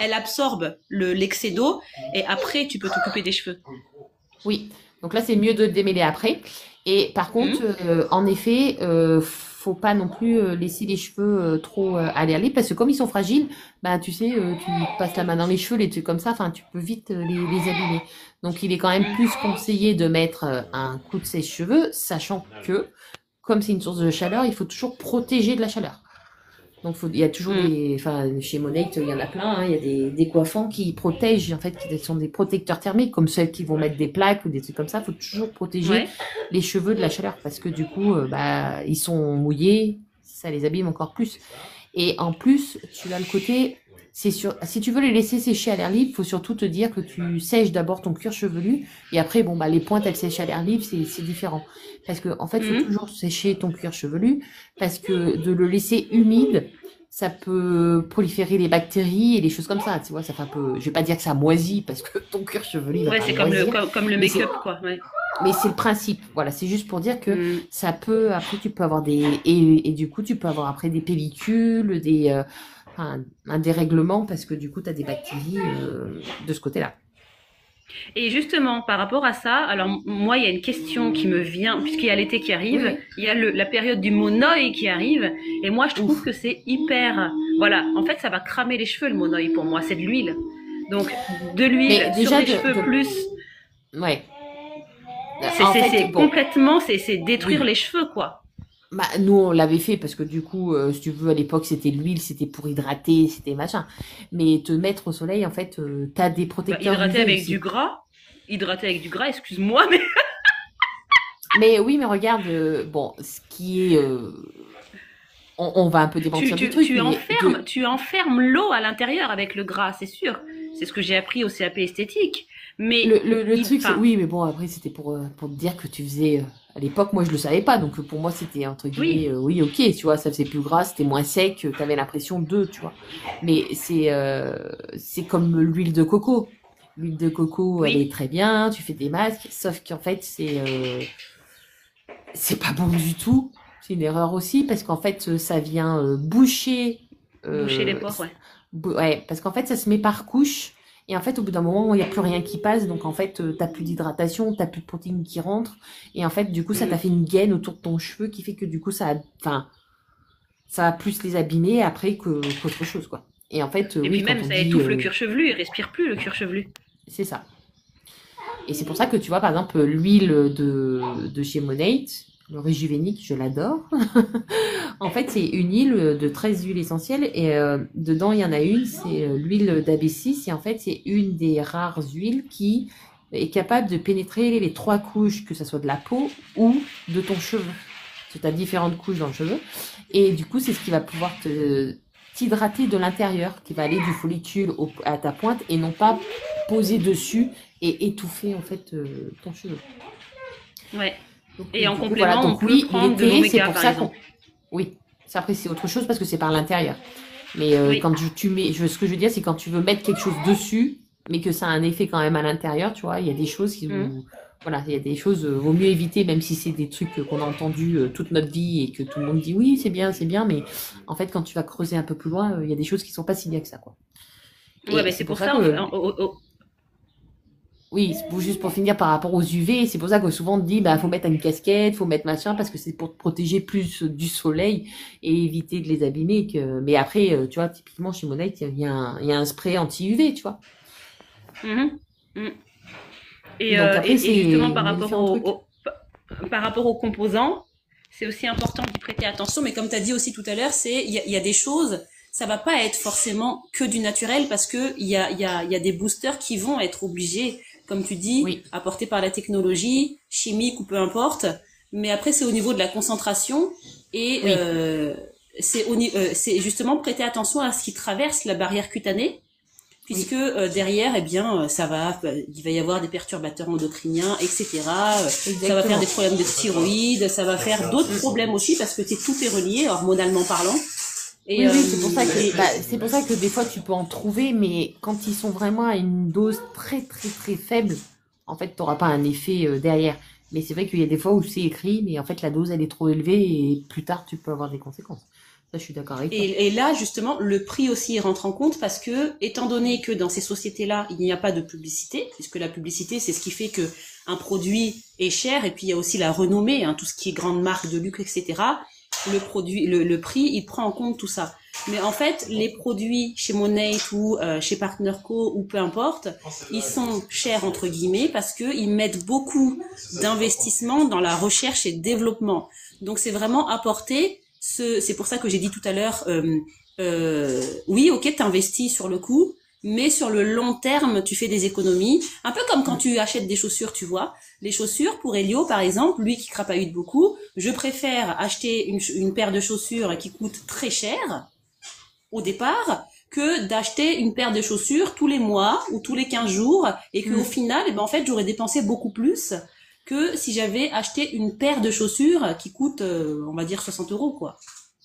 Speaker 1: elle absorbe l'excès d'eau, et après, tu peux t'occuper des cheveux.
Speaker 2: Oui, donc là c'est mieux de démêler après. Et par contre,
Speaker 1: Hmm.
Speaker 2: en effet, faut pas non plus laisser les cheveux trop aller aller parce que comme ils sont fragiles, bah tu sais, tu passes la main dans les cheveux, les trucs comme ça, enfin tu peux vite les abîmer. Donc il est quand même plus conseillé de mettre un coup de sèche-cheveux, sachant que comme c'est une source de chaleur, il faut toujours protéger de la chaleur. Donc, il y a toujours
Speaker 1: Hmm.
Speaker 2: enfin, chez Monate, il y en a plein, hein, il y a des coiffants qui protègent, en fait, qui sont des protecteurs thermiques, comme celles qui vont mettre des plaques ou des trucs comme ça. Il faut toujours protéger
Speaker 1: Ouais.
Speaker 2: les cheveux de la chaleur parce que du coup, bah, ils sont mouillés, ça les abîme encore plus. Et en plus, tu as le côté, c'est sûr, si tu veux les laisser sécher à l'air libre, il faut surtout te dire que tu sèches d'abord ton cuir chevelu et après, bon, bah, les pointes, elles sèchent à l'air libre, c'est différent. Parce que, en fait, il faut
Speaker 1: Hmm.
Speaker 2: toujours sécher ton cuir chevelu parce que de le laisser humide, ça peut proliférer les bactéries et les choses comme ça, tu vois, ça fait un peu, je vais pas dire que ça moisit parce que ton cuir chevelu, il va
Speaker 1: Ouais,
Speaker 2: pas
Speaker 1: c'est
Speaker 2: moisir,
Speaker 1: comme le
Speaker 2: mais c'est,
Speaker 1: make-up, quoi. Ouais.
Speaker 2: mais c'est le principe. Voilà, c'est juste pour dire que
Speaker 1: Hmm.
Speaker 2: ça peut, après, tu peux avoir et du coup, tu peux avoir après des pellicules, enfin, un dérèglement parce que du coup, tu as des bactéries de ce côté-là.
Speaker 1: Et justement, par rapport à ça, alors moi, il y a une question qui me vient, puisqu'il y a l'été qui
Speaker 2: Oui,
Speaker 1: arrive,
Speaker 2: oui.
Speaker 1: il y a la période du monoï qui arrive, et moi, je trouve
Speaker 2: Ouf.
Speaker 1: que c'est hyper... Voilà, en fait, ça va cramer les cheveux, le monoï, pour moi, c'est de l'huile. Donc, de
Speaker 2: Mais
Speaker 1: l'huile sur
Speaker 2: déjà,
Speaker 1: les cheveux plus...
Speaker 2: ouais. En fait,
Speaker 1: C'est
Speaker 2: bon,
Speaker 1: complètement... C'est détruire
Speaker 2: oui.
Speaker 1: les cheveux, quoi.
Speaker 2: Bah, nous, on l'avait fait parce que du coup, si tu veux, à l'époque, c'était l'huile, c'était pour hydrater, c'était machin. Mais te mettre au soleil, en fait, t'as des
Speaker 1: Bah,
Speaker 2: protecteurs UV aussi.
Speaker 1: hydrater avec du gras, excuse-moi, mais
Speaker 2: Mais oui, mais regarde, bon, ce qui est, on va un peu démentir du truc, mais
Speaker 1: tu enfermes l'eau à l'intérieur avec le gras, c'est sûr. C'est ce que j'ai appris au CAP esthétique. Mais,
Speaker 2: le truc, c'est,
Speaker 1: enfin,
Speaker 2: oui, mais bon, après, c'était pour te dire que tu faisais, à l'époque, moi, je le savais pas, donc pour moi, c'était entre
Speaker 1: oui,
Speaker 2: guillemets, oui, ok, tu vois, ça faisait plus gras, c'était moins sec, t'avais l'impression de, tu vois. Mais c'est comme l'huile de coco. L'huile de coco, elle est
Speaker 1: oui.
Speaker 2: très bien, tu fais des masques, sauf qu'en fait, c'est pas bon du tout. C'est une erreur aussi parce qu'en fait, ça vient boucher.
Speaker 1: Boucher les
Speaker 2: Euh,
Speaker 1: pores, ouais.
Speaker 2: ouais, parce qu'en fait, ça se met par couche. Et en fait, au bout d'un moment, il n'y a plus rien qui passe. Donc, en fait, t'as plus d'hydratation, t'as plus de protéines qui rentrent. Et en fait, du coup, ça t'a
Speaker 1: Mm.
Speaker 2: fait une gaine autour de ton cheveu qui fait que du coup, enfin, ça va plus les abîmer après qu'autre chose, quoi. Et en fait,
Speaker 1: Et
Speaker 2: oui,
Speaker 1: puis
Speaker 2: quand
Speaker 1: même,
Speaker 2: on
Speaker 1: ça
Speaker 2: dit,
Speaker 1: étouffe le cuir chevelu, il respire plus le cuir chevelu.
Speaker 2: c'est ça. Et c'est pour ça que tu vois, par exemple, l'huile de chez Monate, le Réjuvénique, je l'adore. En fait, c'est une huile de 13 huiles essentielles et dedans, il y en a une, c'est l'huile d'AB6 et en fait, c'est une des rares huiles qui est capable de pénétrer les 3 couches, que ce soit de la peau ou de ton cheveu. Parce que tu as différentes couches dans le cheveu. Et du coup, c'est ce qui va pouvoir t'hydrater de l'intérieur, qui va aller du follicule à ta pointe et non pas poser dessus et étouffer en fait ton cheveu.
Speaker 1: Ouais. Et en
Speaker 2: Du coup, voilà.
Speaker 1: complément, on
Speaker 2: Donc
Speaker 1: peut
Speaker 2: oui,
Speaker 1: prendre de
Speaker 2: l'été, c'est
Speaker 1: l'oméga,
Speaker 2: pour
Speaker 1: par
Speaker 2: ça qu'on...
Speaker 1: exemple.
Speaker 2: Oui. Ça, après, c'est autre chose parce que c'est par l'intérieur. Mais
Speaker 1: Oui.
Speaker 2: quand tu mets... ce que je veux dire, c'est quand tu veux mettre quelque chose dessus, mais que ça a un effet quand même à l'intérieur, tu vois, il y a des choses qui...
Speaker 1: Mhm.
Speaker 2: Voilà, il y a des choses, vaut mieux éviter, même si c'est des trucs qu'on a entendus toute notre vie et que tout le monde dit oui, c'est bien, mais en fait, quand tu vas creuser un peu plus loin, il y a des choses qui sont pas si bien que ça, quoi.
Speaker 1: Ouais,
Speaker 2: Et
Speaker 1: ben
Speaker 2: c'est
Speaker 1: c'est
Speaker 2: pour
Speaker 1: pour
Speaker 2: ça
Speaker 1: ça,
Speaker 2: que
Speaker 1: oh,
Speaker 2: oui, juste pour finir par rapport aux UV, c'est pour ça que souvent on te dit, bah, faut mettre une casquette, faut mettre machin, parce que c'est pour te protéger plus du soleil et éviter de les abîmer. Mais après, tu vois, typiquement chez Monite, il y a un spray anti-UV, tu vois.
Speaker 1: mhm, mhm.
Speaker 2: Donc après,
Speaker 1: Et justement,
Speaker 2: c'est, on met différents trucs.
Speaker 1: par rapport aux composants, c'est aussi important d'y prêter attention. Mais comme tu as dit aussi tout à l'heure, il y a des choses, ça va pas être forcément que du naturel parce que il y a des boosters qui vont être obligés, comme tu dis,
Speaker 2: Oui,
Speaker 1: apportés par la technologie, chimique ou peu importe. Mais après, c'est au niveau de la concentration et
Speaker 2: oui,
Speaker 1: c'est justement prêter attention à ce qui traverse la barrière cutanée puisque
Speaker 2: oui,
Speaker 1: derrière, eh bien, il va y avoir des perturbateurs endocriniens, etc. Ça va faire des
Speaker 2: exactement.
Speaker 1: problèmes de thyroïde, ça va faire d'autres
Speaker 2: Mm.
Speaker 1: problèmes aussi parce que tout est relié, hormonalement parlant. Et,
Speaker 2: Oui,
Speaker 1: euh,
Speaker 2: oui,
Speaker 1: et-
Speaker 2: c'est pour ça que des fois tu peux en trouver, mais quand ils sont vraiment à une dose très, très, très faible, en fait, t'auras pas un effet derrière. Mais c'est vrai qu'il y a des fois où c'est écrit, mais en fait, la dose, elle est trop élevée et plus tard, tu peux avoir des conséquences. Ça, je suis d'accord avec toi.
Speaker 1: et là, justement, le prix aussi rentre en compte parce que, étant donné que dans ces sociétés-là, il n'y a pas de publicité, puisque la publicité, c'est ce qui fait que un produit est cher, et puis il y a aussi la renommée, hein, tout ce qui est grande marque de luxe, etc. Le prix, il prend en compte tout ça. Mais en fait, les produits chez Monate ou chez Partner Co ou peu importe, ils sont chers entre guillemets parce que ils mettent beaucoup d'investissement dans la recherche et développement. Donc c'est vraiment apporter c'est pour ça que j'ai dit tout à l'heure, oui, ok, t'investis sur le coup, mais sur le long terme, tu fais des économies. Un peu comme quand
Speaker 2: Mm.
Speaker 1: tu achètes des chaussures, tu vois. Les chaussures, pour Elio, par exemple, lui qui crapahute beaucoup, je préfère acheter une paire de chaussures qui coûte très cher au départ que d'acheter une paire de chaussures tous les mois ou tous les 15 jours et qu'au
Speaker 2: Mm.
Speaker 1: final, eh ben, en fait, j'aurais dépensé beaucoup plus que si j'avais acheté une paire de chaussures qui coûte, on va dire, 60 € quoi.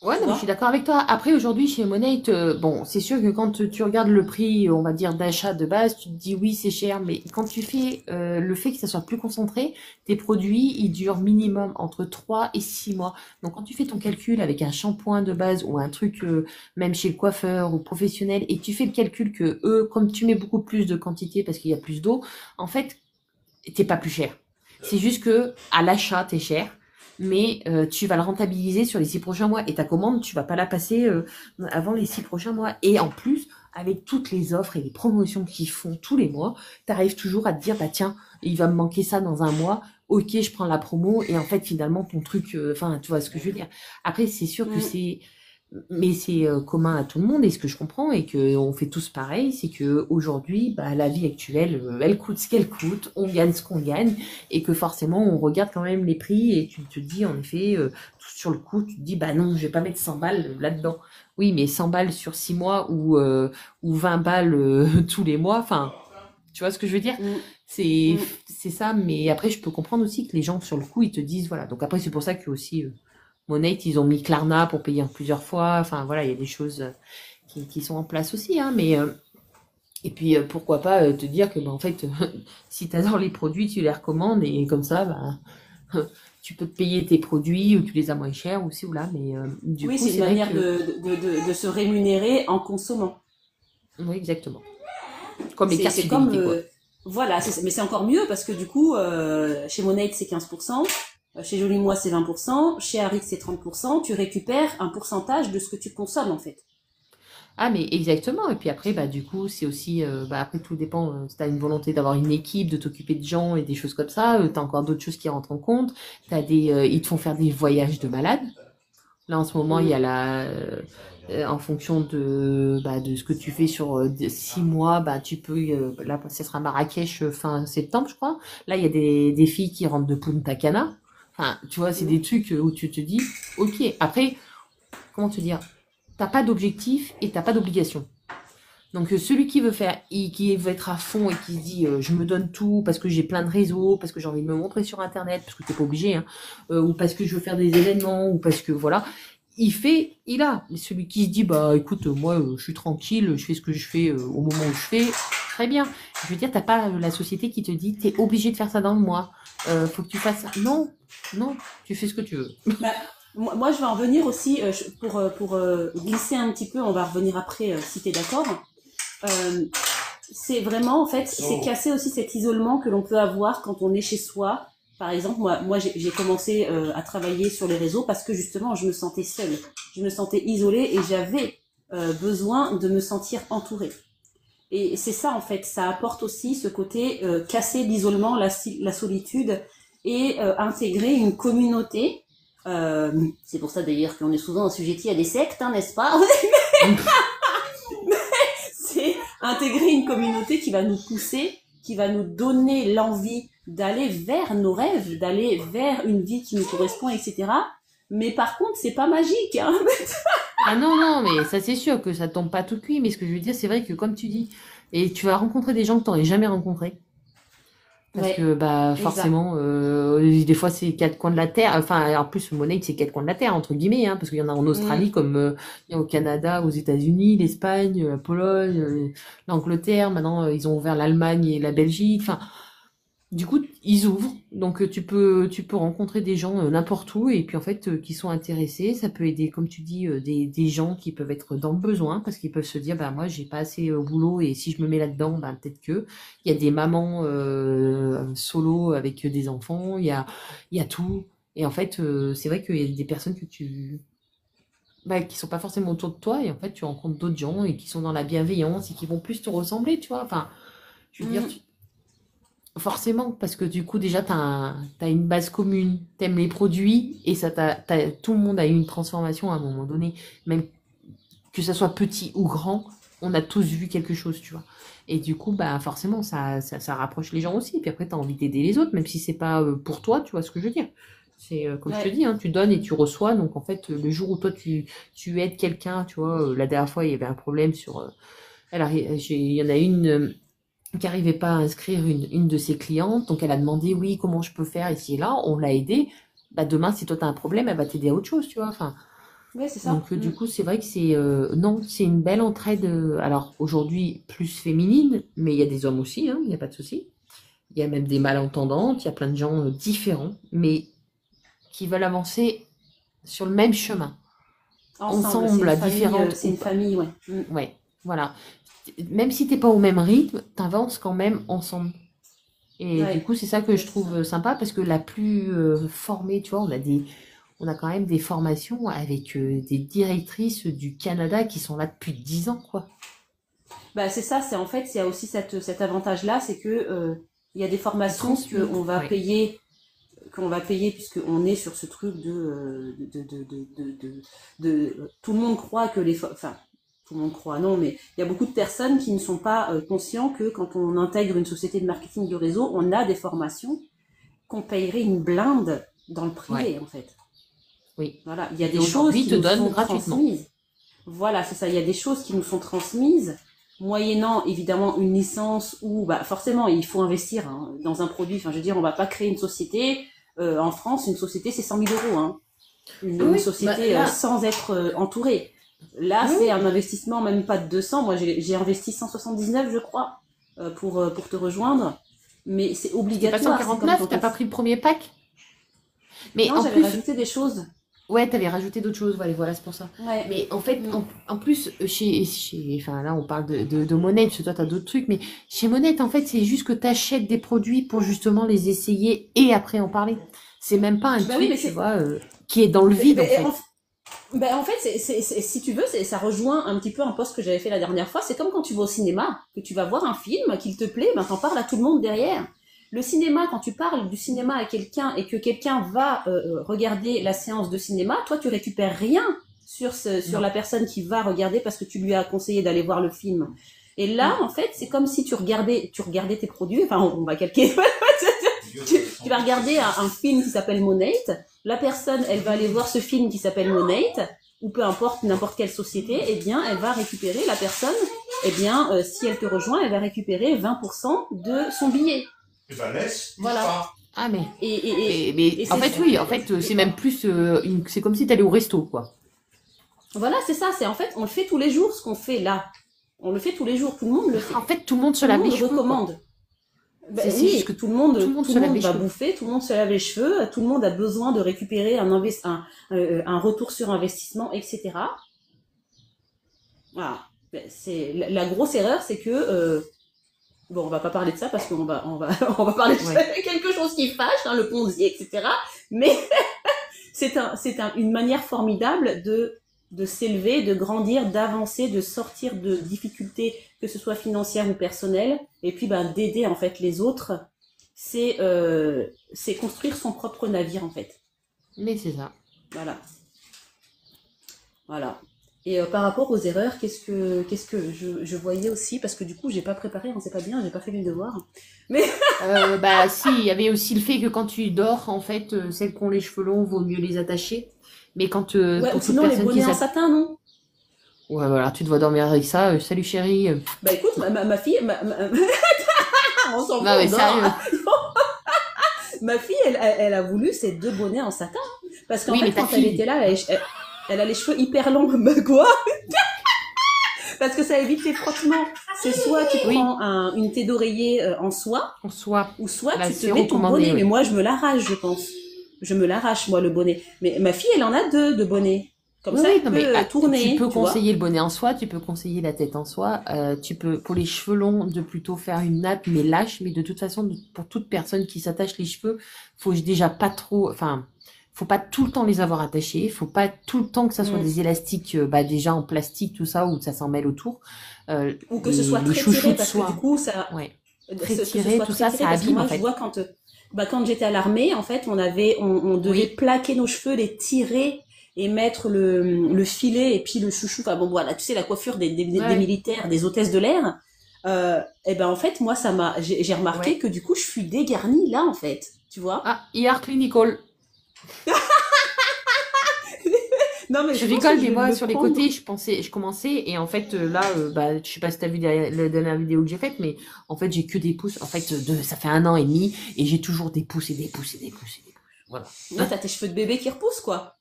Speaker 2: Ouais,
Speaker 1: Tu
Speaker 2: non, mais je suis
Speaker 1: vois?
Speaker 2: d'accord avec toi. Après, aujourd'hui, chez Monate, bon, c'est sûr que quand tu regardes le prix, on va dire, d'achat de base, tu te dis oui, c'est cher, mais quand tu fais le fait que ça soit plus concentré, tes produits, ils durent minimum entre 3 et 6 mois. Donc, quand tu fais ton calcul avec un shampoing de base ou un truc, même chez le coiffeur ou professionnel, et que tu fais le calcul que eux, comme tu mets beaucoup plus de quantité parce qu'il y a plus d'eau, en fait, t'es pas plus cher. C'est juste que à l'achat, t'es cher, mais tu vas le rentabiliser sur les 6 prochains mois. Et ta commande, tu vas pas la passer avant les 6 prochains mois. Et en plus, avec toutes les offres et les promotions qu'ils font tous les mois, t'arrives toujours à te dire, bah tiens, il va me manquer ça dans un mois. Ok, je prends la promo. Et en fait, finalement, ton truc, enfin, tu vois ce que je veux dire. Après, c'est sûr que
Speaker 1: Mm,
Speaker 2: c'est mais c'est commun à tout le monde et ce que je comprends et que on fait tous pareil, c'est que aujourd'hui, bah, la vie actuelle, elle coûte ce qu'elle coûte, on gagne ce qu'on gagne et que forcément on regarde quand même les prix et tu te dis en effet, sur le coup, tu te dis bah non, je vais pas mettre 100 balles là-dedans. Oui, mais 100 balles sur 6 mois ou 20 balles tous les mois, enfin, tu vois ce que je veux dire?
Speaker 1: mm,
Speaker 2: C'est
Speaker 1: mm.
Speaker 2: c'est ça, mais après je peux comprendre aussi que les gens sur le coup ils te disent voilà. Donc après c'est pour ça que aussi Monate, ils ont mis Klarna pour payer en plusieurs fois. Enfin, voilà, il y a des choses qui sont en place aussi. Hein, mais, et puis, pourquoi pas te dire que, bah, en fait, si tu adores les produits, tu les recommandes et comme ça, bah, tu peux te payer tes produits ou tu les as moins chers ou ci ou là. Mais du
Speaker 1: Oui,
Speaker 2: coup,
Speaker 1: c'est une
Speaker 2: c'est vrai
Speaker 1: manière
Speaker 2: que...
Speaker 1: de se rémunérer en consommant.
Speaker 2: Oui, exactement. Comme les cartes
Speaker 1: C'est comme,
Speaker 2: fidélité, quoi.
Speaker 1: voilà, mais c'est encore mieux parce que du coup, chez Monate c'est 15%, chez Joli Moi c'est 20%, chez Harix c'est 30%, tu récupères un pourcentage de ce que tu consommes en fait.
Speaker 2: Ah, mais exactement. Et puis après, bah, du coup, c'est aussi, bah, après, tout dépend. Si t'as une volonté d'avoir une équipe, de t'occuper de gens et des choses comme ça, t'as encore d'autres choses qui rentrent en compte. Ils te font faire des voyages de malade. Là, en ce moment, il y
Speaker 1: Mm,
Speaker 2: a en fonction de ce que tu fais sur 6 mois, bah, tu peux, là, ça sera Marrakech fin septembre, je crois. Là, il y a des filles qui rentrent de Punta Cana. Enfin, tu vois, c'est
Speaker 1: mm,
Speaker 2: des trucs où tu te dis, ok. Après, comment te dire? T'as pas d'objectif et t'as pas d'obligation. Donc celui qui veut faire, qui veut être à fond et qui se dit je me donne tout parce que j'ai plein de réseaux, parce que j'ai envie de me montrer sur internet, parce que t'es pas obligé, hein, ou parce que je veux faire des événements, ou parce que voilà, il a. Mais celui qui se dit bah écoute moi je suis tranquille, je fais ce que je fais au moment où je fais, très bien. Je veux dire t'as pas la société qui te dit t'es obligé de faire ça dans le mois, faut que tu fasses ça. Non, non, tu fais ce que tu veux.
Speaker 1: Bah, moi, je vais en venir aussi pour glisser un petit peu. On va revenir après si t'es d'accord. C'est vraiment en fait, c'est casser aussi cet isolement que l'on peut avoir quand on est chez soi. Par exemple, moi j'ai commencé à travailler sur les réseaux parce que justement je me sentais seule, je me sentais isolée et j'avais besoin de me sentir entourée. Et c'est ça en fait, ça apporte aussi ce côté casser l'isolement, la solitude et intégrer une communauté. C'est pour ça d'ailleurs qu'on est souvent assujetti à des sectes, hein, n'est-ce pas? C'est intégrer une communauté qui va nous pousser, qui va nous donner l'envie d'aller vers nos rêves, d'aller vers une vie qui nous correspond, etc. Mais par contre, c'est pas magique, hein.
Speaker 2: Ah non, non, mais ça c'est sûr que ça tombe pas tout cuit, mais ce que je veux dire, c'est vrai que comme tu dis, et tu vas rencontrer des gens que tu n'aurais jamais rencontrés. Parce
Speaker 1: Ouais,
Speaker 2: que bah
Speaker 1: exact.
Speaker 2: forcément, des fois c'est quatre coins de la terre. Enfin, en plus Monade c'est quatre coins de la terre entre guillemets, hein, parce qu'il y en a en Australie comme il y a au Canada, aux États-Unis, l'Espagne, la Pologne, l'Angleterre. Maintenant ils ont ouvert l'Allemagne et la Belgique. Enfin, du coup ils ouvrent, donc tu peux rencontrer des gens n'importe où et puis en fait qui sont intéressés. Ça peut aider, comme tu dis, des gens qui peuvent être dans le besoin parce qu'ils peuvent se dire bah moi j'ai pas assez au boulot et si je me mets là-dedans, bah peut-être que il y a des mamans solo avec des enfants, il y a tout. Et en fait c'est vrai qu'il y a des personnes que tu bah, qui sont pas forcément autour de toi et en fait tu rencontres d'autres gens et qui sont dans la bienveillance et qui vont plus te ressembler, tu vois. Enfin, je veux dire,
Speaker 1: Mm.
Speaker 2: forcément, parce que du coup, déjà, t'as une base commune, t'aimes les produits, et ça tout le monde a eu une transformation à un moment donné. Même que ça soit petit ou grand, on a tous vu quelque chose, tu vois. Et du coup, bah, forcément, ça rapproche les gens aussi. Puis après, t'as envie d'aider les autres, même si c'est pas pour toi, tu vois ce que je veux dire. C'est comme je te
Speaker 1: Ouais.
Speaker 2: dis, hein, tu donnes et tu reçois. Donc en fait, le jour où toi tu aides quelqu'un, tu vois, la dernière fois il y avait un problème sur. Alors il y en a une qui n'arrivait pas à inscrire une de ses clientes. Donc elle a demandé, oui, comment je peux faire ici et là. On l'a aidée. Bah, demain, si toi tu as un problème, elle va t'aider à autre chose, tu vois. Enfin,
Speaker 1: Ouais, c'est ça.
Speaker 2: donc du coup, c'est vrai que non, c'est une belle entraide. Alors aujourd'hui, plus féminine, mais il y a des hommes aussi, hein, il n'y a pas de souci. Il y a même des malentendantes, il y a plein de gens différents, mais qui veulent avancer sur le même chemin,
Speaker 1: Ensemble,
Speaker 2: ensemble, à différentes
Speaker 1: c'est
Speaker 2: ou
Speaker 1: une
Speaker 2: pas.
Speaker 1: famille, ouais. Mm.
Speaker 2: Ouais, voilà. Même si t'es pas au même rythme, t'avances quand même ensemble. Et du
Speaker 1: Ouais,
Speaker 2: coup, c'est ça que
Speaker 1: ouais,
Speaker 2: je
Speaker 1: c'est ça.
Speaker 2: trouve sympa parce que la plus formée, tu vois, on a quand même des formations avec des directrices du Canada qui sont là depuis 10 ans, quoi.
Speaker 1: Bah, c'est ça, c'est en fait, il y a aussi cet avantage-là, c'est que il y a des
Speaker 2: Ils
Speaker 1: formations
Speaker 2: transmettent, ouais.
Speaker 1: qu'on va payer puisqu'on est sur ce truc tout le monde croit que enfin, tout le monde croit, non, mais il y a beaucoup de personnes qui ne sont pas conscients que quand on intègre une société de marketing de réseau, on a des formations qu'on payerait une blinde dans le
Speaker 2: Ouais,
Speaker 1: privé, en fait.
Speaker 2: oui.
Speaker 1: Voilà, il y
Speaker 2: Et
Speaker 1: a
Speaker 2: qui
Speaker 1: des choses
Speaker 2: aujourd'hui
Speaker 1: qui
Speaker 2: te
Speaker 1: nous
Speaker 2: donnent
Speaker 1: sont
Speaker 2: gratuitement.
Speaker 1: transmises. Voilà, c'est ça. Il y a des choses qui nous sont transmises, moyennant évidemment une licence où, bah, forcément, il faut investir hein, dans un produit. Enfin, je veux dire, on va pas créer une société. En France, une société, c'est 100 000 euros. Hein.
Speaker 2: Oui,
Speaker 1: Une
Speaker 2: oui, bah
Speaker 1: société
Speaker 2: là,
Speaker 1: sans être entourée. Là,
Speaker 2: oui,
Speaker 1: c'est
Speaker 2: oui.
Speaker 1: un investissement même pas de 200. Moi, j'ai investi 179, je crois, pour te rejoindre. Mais c'est
Speaker 2: C'était pas
Speaker 1: obligatoire. C'est comme
Speaker 2: 149,
Speaker 1: quand
Speaker 2: t'as
Speaker 1: on...
Speaker 2: pas pris le premier pack? Mais
Speaker 1: Non,
Speaker 2: en
Speaker 1: j'avais
Speaker 2: plus,
Speaker 1: rajouté des choses.
Speaker 2: ouais, t'avais rajouté d'autres choses, voilà, c'est pour ça.
Speaker 1: Ouais.
Speaker 2: Mais en fait,
Speaker 1: Mm.
Speaker 2: en plus, enfin là, on parle de Monette, parce que toi, t'as d'autres trucs, mais chez Monette, en fait, c'est juste que t'achètes des produits pour justement les essayer et après en parler. C'est même pas un
Speaker 1: Bah oui,
Speaker 2: truc,
Speaker 1: mais
Speaker 2: tu
Speaker 1: c'est...
Speaker 2: vois, qui est dans le vide, en
Speaker 1: ben,
Speaker 2: fait.
Speaker 1: Ben, en fait, si tu veux, ça rejoint un petit peu un post que j'avais fait la dernière fois. C'est comme quand tu vas au cinéma, que tu vas voir un film, qu'il te plaît, ben t'en parles à tout le monde derrière. Le cinéma, quand tu parles du cinéma à quelqu'un et que quelqu'un va regarder la séance de cinéma, toi tu récupères rien sur
Speaker 2: Non.
Speaker 1: la personne qui va regarder parce que tu lui as conseillé d'aller voir le film. Et là,
Speaker 2: Mm.
Speaker 1: en fait, c'est comme si tu regardais tes produits. Enfin, on va calquer. Tu vas regarder un film qui s'appelle Monate. La personne, elle va aller voir ce film qui s'appelle Monate. ou peu importe, n'importe quelle société, eh bien, elle va récupérer, la personne, eh bien, si elle te rejoint, elle va récupérer 20% de son billet.
Speaker 3: Eh ben laisse,
Speaker 1: Voilà.
Speaker 3: pas.
Speaker 2: Ah, mais,
Speaker 1: Et
Speaker 2: en fait, oui, en fait, c'est même plus, c'est comme si t'allais au resto, quoi.
Speaker 1: voilà, c'est ça, c'est en fait, on le fait tous les jours, ce qu'on fait là. On le fait tous les jours, tout le monde le fait.
Speaker 2: En fait, tout le monde se
Speaker 1: Tout le
Speaker 2: lave
Speaker 1: monde
Speaker 2: les cheveux, quoi.
Speaker 1: recommande. Ben
Speaker 2: C'est
Speaker 1: oui,
Speaker 2: juste que
Speaker 1: tout le monde
Speaker 2: se lave les
Speaker 1: va
Speaker 2: cheveux.
Speaker 1: bouffer, tout le monde se lave les cheveux, tout le monde a besoin de récupérer un retour sur investissement, etc. Voilà. Ben, c'est la grosse erreur, c'est que bon, on va pas parler de ça parce qu'on va on va parler de
Speaker 2: Ouais.
Speaker 1: quelque chose qui fâche, hein, le Ponzi, etc. Mais une manière formidable de s'élever, de grandir, d'avancer, de sortir de difficultés, que ce soit financières ou personnelles, et puis ben d'aider en fait les autres. C'est construire son propre navire en fait.
Speaker 2: Mais c'est ça.
Speaker 1: Voilà, voilà. Et par rapport aux erreurs, qu'est-ce que je voyais aussi, parce que du coup j'ai pas préparé, hein, c'est pas bien, j'ai pas fait mes devoirs. Mais
Speaker 2: Bah, si, il y avait aussi le fait que quand tu dors, en fait, celles qui ont les cheveux longs, vaut mieux les attacher. Mais quand,
Speaker 1: ouais, ou
Speaker 2: pour toute
Speaker 1: sinon les
Speaker 2: personne qui
Speaker 1: bonnets en
Speaker 2: s'attache.
Speaker 1: satin, non?
Speaker 2: Ouais, voilà, tu dois dormir avec ça. Salut chérie.
Speaker 1: Bah écoute, ma fille, on s'en fout,
Speaker 2: Non, mais
Speaker 1: on dort.
Speaker 2: sérieux.
Speaker 1: Ma fille, elle a voulu ces 2 bonnets en satin. Parce qu'en
Speaker 2: Oui,
Speaker 1: fait,
Speaker 2: mais ta
Speaker 1: quand elle
Speaker 2: fille.
Speaker 1: était là, elle a les cheveux hyper longs. Bah quoi? Parce que ça évite les frottements. C'est soit tu
Speaker 2: Oui,
Speaker 1: prends une thé d'oreiller en soie,
Speaker 2: en soi.
Speaker 1: ou soit
Speaker 2: Là,
Speaker 1: tu te
Speaker 2: c'est
Speaker 1: mets ton
Speaker 2: recommandé,
Speaker 1: bonnet.
Speaker 2: oui.
Speaker 1: Mais moi, je me l'arrache, je pense. Je me l'arrache, moi, le bonnet. Mais ma fille, elle en a 2 de bonnets. Comme
Speaker 2: Oui,
Speaker 1: ça,
Speaker 2: oui,
Speaker 1: elle
Speaker 2: non, mais
Speaker 1: peut tourner,
Speaker 2: tu peux
Speaker 1: tu vois.
Speaker 2: conseiller le bonnet en soie, tu peux conseiller la tête en soie, tu peux, pour les cheveux longs, de plutôt faire une natte, mais lâche, mais de toute façon, pour toute personne qui s'attache les cheveux, faut déjà pas trop, enfin, faut pas tout le temps les avoir attachés, faut pas tout le temps que ça soit
Speaker 1: Mm.
Speaker 2: des élastiques, bah, déjà en plastique, tout ça, ou ça s'en mêle autour.
Speaker 1: Ou que ce soit
Speaker 2: Les
Speaker 1: très
Speaker 2: chouchous
Speaker 1: tiré,
Speaker 2: de
Speaker 1: parce que du
Speaker 2: soie,
Speaker 1: coup, ça,
Speaker 2: ouais,
Speaker 1: que
Speaker 2: très
Speaker 1: ce
Speaker 2: tiré,
Speaker 1: soit
Speaker 2: tout
Speaker 1: très
Speaker 2: ça,
Speaker 1: tiré,
Speaker 2: ça
Speaker 1: parce que
Speaker 2: abîme,
Speaker 1: moi
Speaker 2: en
Speaker 1: je
Speaker 2: fait.
Speaker 1: vois quand j'étais à l'armée, en fait, on devait
Speaker 2: Oui,
Speaker 1: plaquer nos cheveux, les tirer et mettre le filet et puis le chouchou. Enfin bon, voilà, tu sais, la coiffure des
Speaker 2: ouais,
Speaker 1: militaires, des hôtesses de l'air. Et ben en fait, moi, j'ai remarqué
Speaker 2: ouais.
Speaker 1: que du coup, je suis dégarnie là, en fait, tu vois.
Speaker 2: Ah, hier, clinical.
Speaker 1: Non, mais
Speaker 2: Je
Speaker 1: je pense que
Speaker 2: rigole,
Speaker 1: je
Speaker 2: mais
Speaker 1: vais me
Speaker 2: moi,
Speaker 1: le
Speaker 2: sur les
Speaker 1: prendre.
Speaker 2: côtés, je commençais, et en fait, là, bah, je sais pas si t'as vu la dernière vidéo que j'ai faite, mais en fait, j'ai que des pouces. En fait, ça fait 1 an et demi, et j'ai toujours des pouces et des pouces et des pouces et des pouces. Voilà.
Speaker 1: Là, t'as tes cheveux de bébé qui repoussent, quoi.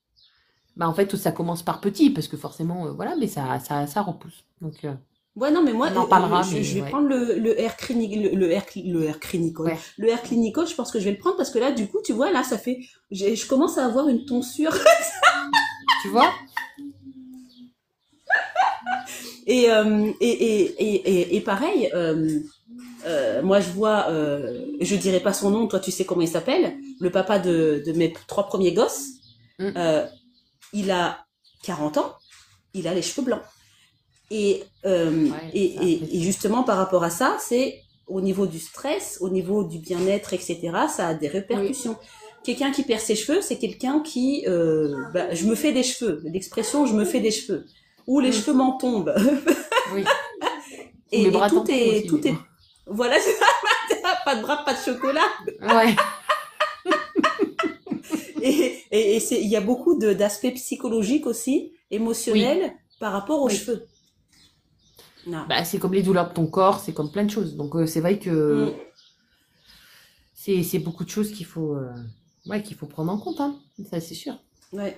Speaker 2: Bah, en fait, ça commence par petit, parce que forcément, voilà, mais ça repousse. Donc,
Speaker 1: Ouais, non, mais moi,
Speaker 2: on en parlera,
Speaker 1: je
Speaker 2: mais
Speaker 1: vais
Speaker 2: ouais.
Speaker 1: prendre le air clinique, le air clinicol.
Speaker 2: Ouais.
Speaker 1: Le air clinicol, je pense que je vais le prendre parce que là, du coup, tu vois, là, je commence à avoir une tonsure.
Speaker 2: Tu vois?
Speaker 1: Et pareil, moi, je vois, je dirais pas son nom, toi, tu sais comment il s'appelle, le papa de mes 3 premiers gosses,
Speaker 2: Mm.
Speaker 1: euh, il a 40 ans, il a les cheveux blancs. Et,
Speaker 2: Ouais, ça, après,
Speaker 1: et justement, par rapport à ça, c'est au niveau du stress, au niveau du bien-être, etc., ça a des
Speaker 2: oui,
Speaker 1: répercussions. Quelqu'un qui perd ses cheveux, c'est quelqu'un qui, bah, je me fais des cheveux. L'expression, je me fais des cheveux. Ou les
Speaker 2: Mm.
Speaker 1: cheveux m'en tombent.
Speaker 2: Oui. Ou les bras
Speaker 1: Tout
Speaker 2: t'en tombent aussi,
Speaker 1: tout
Speaker 2: mais
Speaker 1: est,
Speaker 2: bon.
Speaker 1: voilà, pas de bras, pas de chocolat.
Speaker 2: Ouais.
Speaker 1: Il y a beaucoup d'aspects psychologiques aussi,
Speaker 2: Oui,
Speaker 1: émotionnels, par rapport aux
Speaker 2: oui.
Speaker 1: cheveux. Non.
Speaker 2: Bah, c'est comme les douleurs de ton corps, c'est comme plein de choses. Donc, c'est vrai que
Speaker 1: Mm.
Speaker 2: c'est beaucoup de choses ouais, qu'il faut prendre en compte, hein. Ça, c'est sûr.
Speaker 1: Ouais.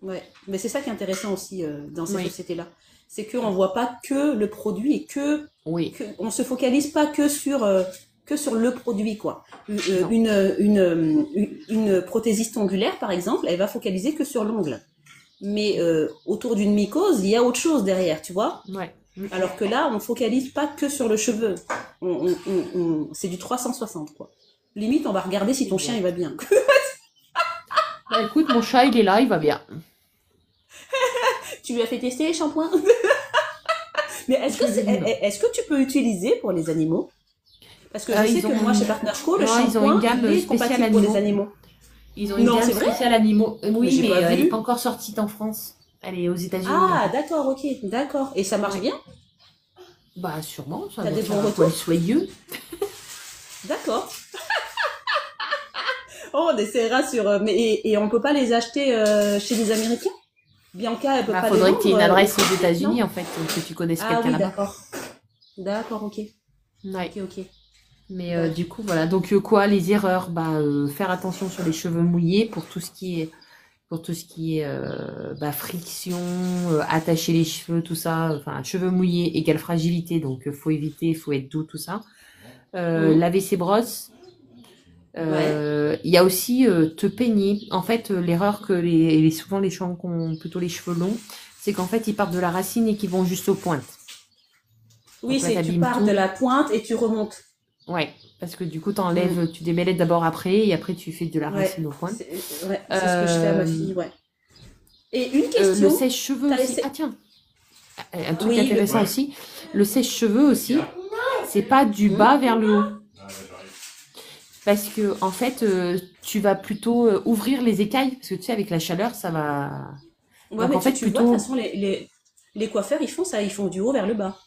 Speaker 1: Ouais, mais c'est ça qui est intéressant aussi dans ces
Speaker 2: Oui,
Speaker 1: sociétés-là. C'est qu'on voit pas que le produit et
Speaker 2: oui,
Speaker 1: on se focalise pas que sur le produit, quoi.
Speaker 2: non.
Speaker 1: Une prothésiste ongulaire, par exemple, elle va focaliser que sur l'ongle. Mais autour d'une mycose, il y a autre chose derrière, tu vois.
Speaker 2: Ouais. Mm.
Speaker 1: Alors que là, on focalise pas que sur le cheveu. C'est du 360, quoi. Limite, on va regarder si
Speaker 2: C'est
Speaker 1: ton chien
Speaker 2: bien.
Speaker 1: il va bien.
Speaker 2: Bah, écoute, mon chat, il est là, il va bien.
Speaker 1: Tu lui as fait tester les shampoings? Mais
Speaker 2: Je lui ai dit non.
Speaker 1: est-ce que tu peux utiliser pour les animaux? Parce que je sais
Speaker 2: Ils
Speaker 1: que
Speaker 2: ont
Speaker 1: moi, chez Partner Co, le
Speaker 2: non, ils ont une
Speaker 1: shampoing,
Speaker 2: gamme
Speaker 1: il est
Speaker 2: spéciale
Speaker 1: compatible pour les
Speaker 2: animaux.
Speaker 1: animaux.
Speaker 2: Ils ont une
Speaker 1: Non,
Speaker 2: gamme
Speaker 1: c'est vrai?
Speaker 2: spéciale animaux.
Speaker 1: Mais
Speaker 2: Oui,
Speaker 1: j'ai
Speaker 2: mais
Speaker 1: pas
Speaker 2: elle n'est pas
Speaker 1: vu.
Speaker 2: encore sortie en France. Elle est aux États-Unis, en
Speaker 1: Ah,
Speaker 2: fait.
Speaker 1: d'accord, ok, d'accord. Et ça marche
Speaker 2: Ouais.
Speaker 1: bien?
Speaker 2: Bah, sûrement, ça
Speaker 1: T'as
Speaker 2: doit
Speaker 1: des
Speaker 2: faire
Speaker 1: bons
Speaker 2: un poil
Speaker 1: retours?
Speaker 2: soyeux.
Speaker 1: D'accord. Oh, on essaiera sur... mais et on peut pas les acheter chez les Américains? Bianca, elle peut
Speaker 2: Bah,
Speaker 1: pas les
Speaker 2: faudrait que tu aies une
Speaker 1: vendre
Speaker 2: adresse aux
Speaker 1: autrement, non?
Speaker 2: États-Unis, en fait, que tu connaisses
Speaker 1: Ah
Speaker 2: quelqu'un
Speaker 1: oui,
Speaker 2: là-bas.
Speaker 1: d'accord. D'accord, ok.
Speaker 2: Ouais.
Speaker 1: Ok, ok.
Speaker 2: Mais
Speaker 1: Bah,
Speaker 2: du coup, voilà. Donc, quoi, les erreurs? Bah, faire attention sur les cheveux mouillés pour tout ce qui est bah, friction, attacher les cheveux, tout ça. Enfin, cheveux mouillés égale fragilité, donc faut éviter, faut être doux, tout ça.
Speaker 1: hum,
Speaker 2: Laver ses brosses.
Speaker 1: ouais.
Speaker 2: Il y a aussi te peigner. En fait, l'erreur que souvent les gens qui ont plutôt les cheveux longs, c'est qu'en fait ils partent de la racine et qu'ils vont juste aux pointes.
Speaker 1: Oui,
Speaker 2: Donc là,
Speaker 1: c'est tu
Speaker 2: t'abîmes
Speaker 1: pars de
Speaker 2: tout.
Speaker 1: la pointe et tu remontes.
Speaker 2: Ouais, parce que du coup,
Speaker 1: Hum,
Speaker 2: tu démêlais d'abord après et après tu fais de la
Speaker 1: ouais,
Speaker 2: racine aux pointes.
Speaker 1: c'est ce que je fais à ma
Speaker 2: Euh,
Speaker 1: fille, ouais. Et une
Speaker 2: le
Speaker 1: question,
Speaker 2: sèche-cheveux
Speaker 1: t'as
Speaker 2: aussi. Ah
Speaker 1: laissé...
Speaker 2: tiens, un truc
Speaker 1: Oui,
Speaker 2: intéressant aussi. Le sèche-cheveux aussi, c'est pas du
Speaker 1: hum,
Speaker 2: bas vers le haut. Parce que en fait, tu vas plutôt ouvrir les écailles. Parce que tu sais, avec la chaleur, ça va.
Speaker 1: ouais,
Speaker 2: Donc
Speaker 1: mais
Speaker 2: en fait,
Speaker 1: tu vois, de toute
Speaker 2: plutôt.
Speaker 1: façon, les coiffeurs, ils font ça, ils font du haut vers le bas.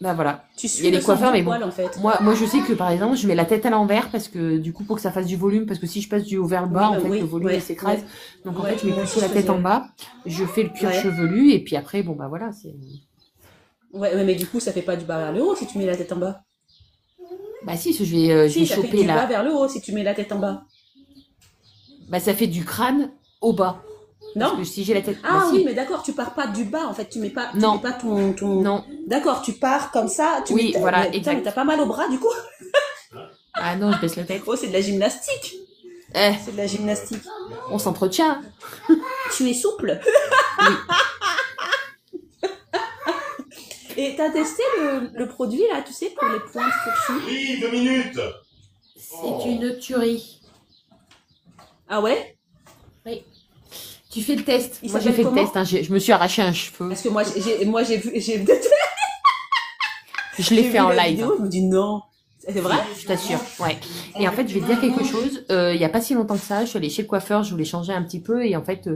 Speaker 2: Bah voilà.
Speaker 1: Tu
Speaker 2: Il y a
Speaker 1: suis le
Speaker 2: les
Speaker 1: sens
Speaker 2: coiffeurs,
Speaker 1: du
Speaker 2: mais bon.
Speaker 1: poil, en fait.
Speaker 2: Moi, je sais que par exemple, je mets la tête à l'envers parce que du coup, pour que ça fasse du volume, parce que si je passe du haut vers le bas,
Speaker 1: Oui,
Speaker 2: en
Speaker 1: bah
Speaker 2: fait, le
Speaker 1: oui,
Speaker 2: volume il s'écrase. Donc en fait, je mets
Speaker 1: moi aussi
Speaker 2: plutôt
Speaker 1: je
Speaker 2: la tête
Speaker 1: faisais,
Speaker 2: en
Speaker 1: ouais.
Speaker 2: bas, je fais le cuir
Speaker 1: Ouais.
Speaker 2: chevelu et puis après, bon bah voilà, c'est.
Speaker 1: Mais du coup, ça fait pas du bas vers le haut si tu mets la tête en bas.
Speaker 2: Bah si, je vais
Speaker 1: Si, ça fait
Speaker 2: choper
Speaker 1: du bas
Speaker 2: la.
Speaker 1: vers le haut si tu mets la tête en bas.
Speaker 2: Bah ça fait du crâne au bas. Parce que
Speaker 1: Non?
Speaker 2: si j'ai la tête, bah
Speaker 1: Ah oui,
Speaker 2: si.
Speaker 1: mais d'accord, tu pars pas du bas, en fait, tu mets
Speaker 2: Non,
Speaker 1: pas ton...
Speaker 2: non.
Speaker 1: D'accord, tu pars comme ça, tu mets
Speaker 2: Oui, voilà,
Speaker 1: mais putain, mais t'as
Speaker 2: exact.
Speaker 1: pas mal au bras, du coup?
Speaker 2: Ah non, je baisse la tête.
Speaker 1: Oh, c'est de la gymnastique.
Speaker 2: Eh,
Speaker 1: C'est de la gymnastique.
Speaker 2: on s'entretient.
Speaker 1: Tu es souple.
Speaker 2: Oui.
Speaker 1: Et t'as testé le produit, là, tu sais, pour les pointes fourchues?
Speaker 3: Oui, 2 minutes.
Speaker 2: C'est une tuerie.
Speaker 1: Ah ouais?
Speaker 2: Oui. Tu fais le test.
Speaker 1: Il
Speaker 2: Moi, j'ai
Speaker 1: s'appelle
Speaker 2: fait le
Speaker 1: comment?
Speaker 2: test. Hein. Je me suis arraché un cheveu.
Speaker 1: Parce que moi, j'ai vu,
Speaker 2: Je l'ai
Speaker 1: j'ai
Speaker 2: fait
Speaker 1: vu
Speaker 2: en
Speaker 1: la
Speaker 2: live.
Speaker 1: vidéo, je me dis non. C'est vrai?
Speaker 2: Je t'assure. Ouais. Et en fait, je vais te dire quelque chose. Il y a pas si longtemps que ça, je suis allée chez le coiffeur. Je voulais changer un petit peu et en fait,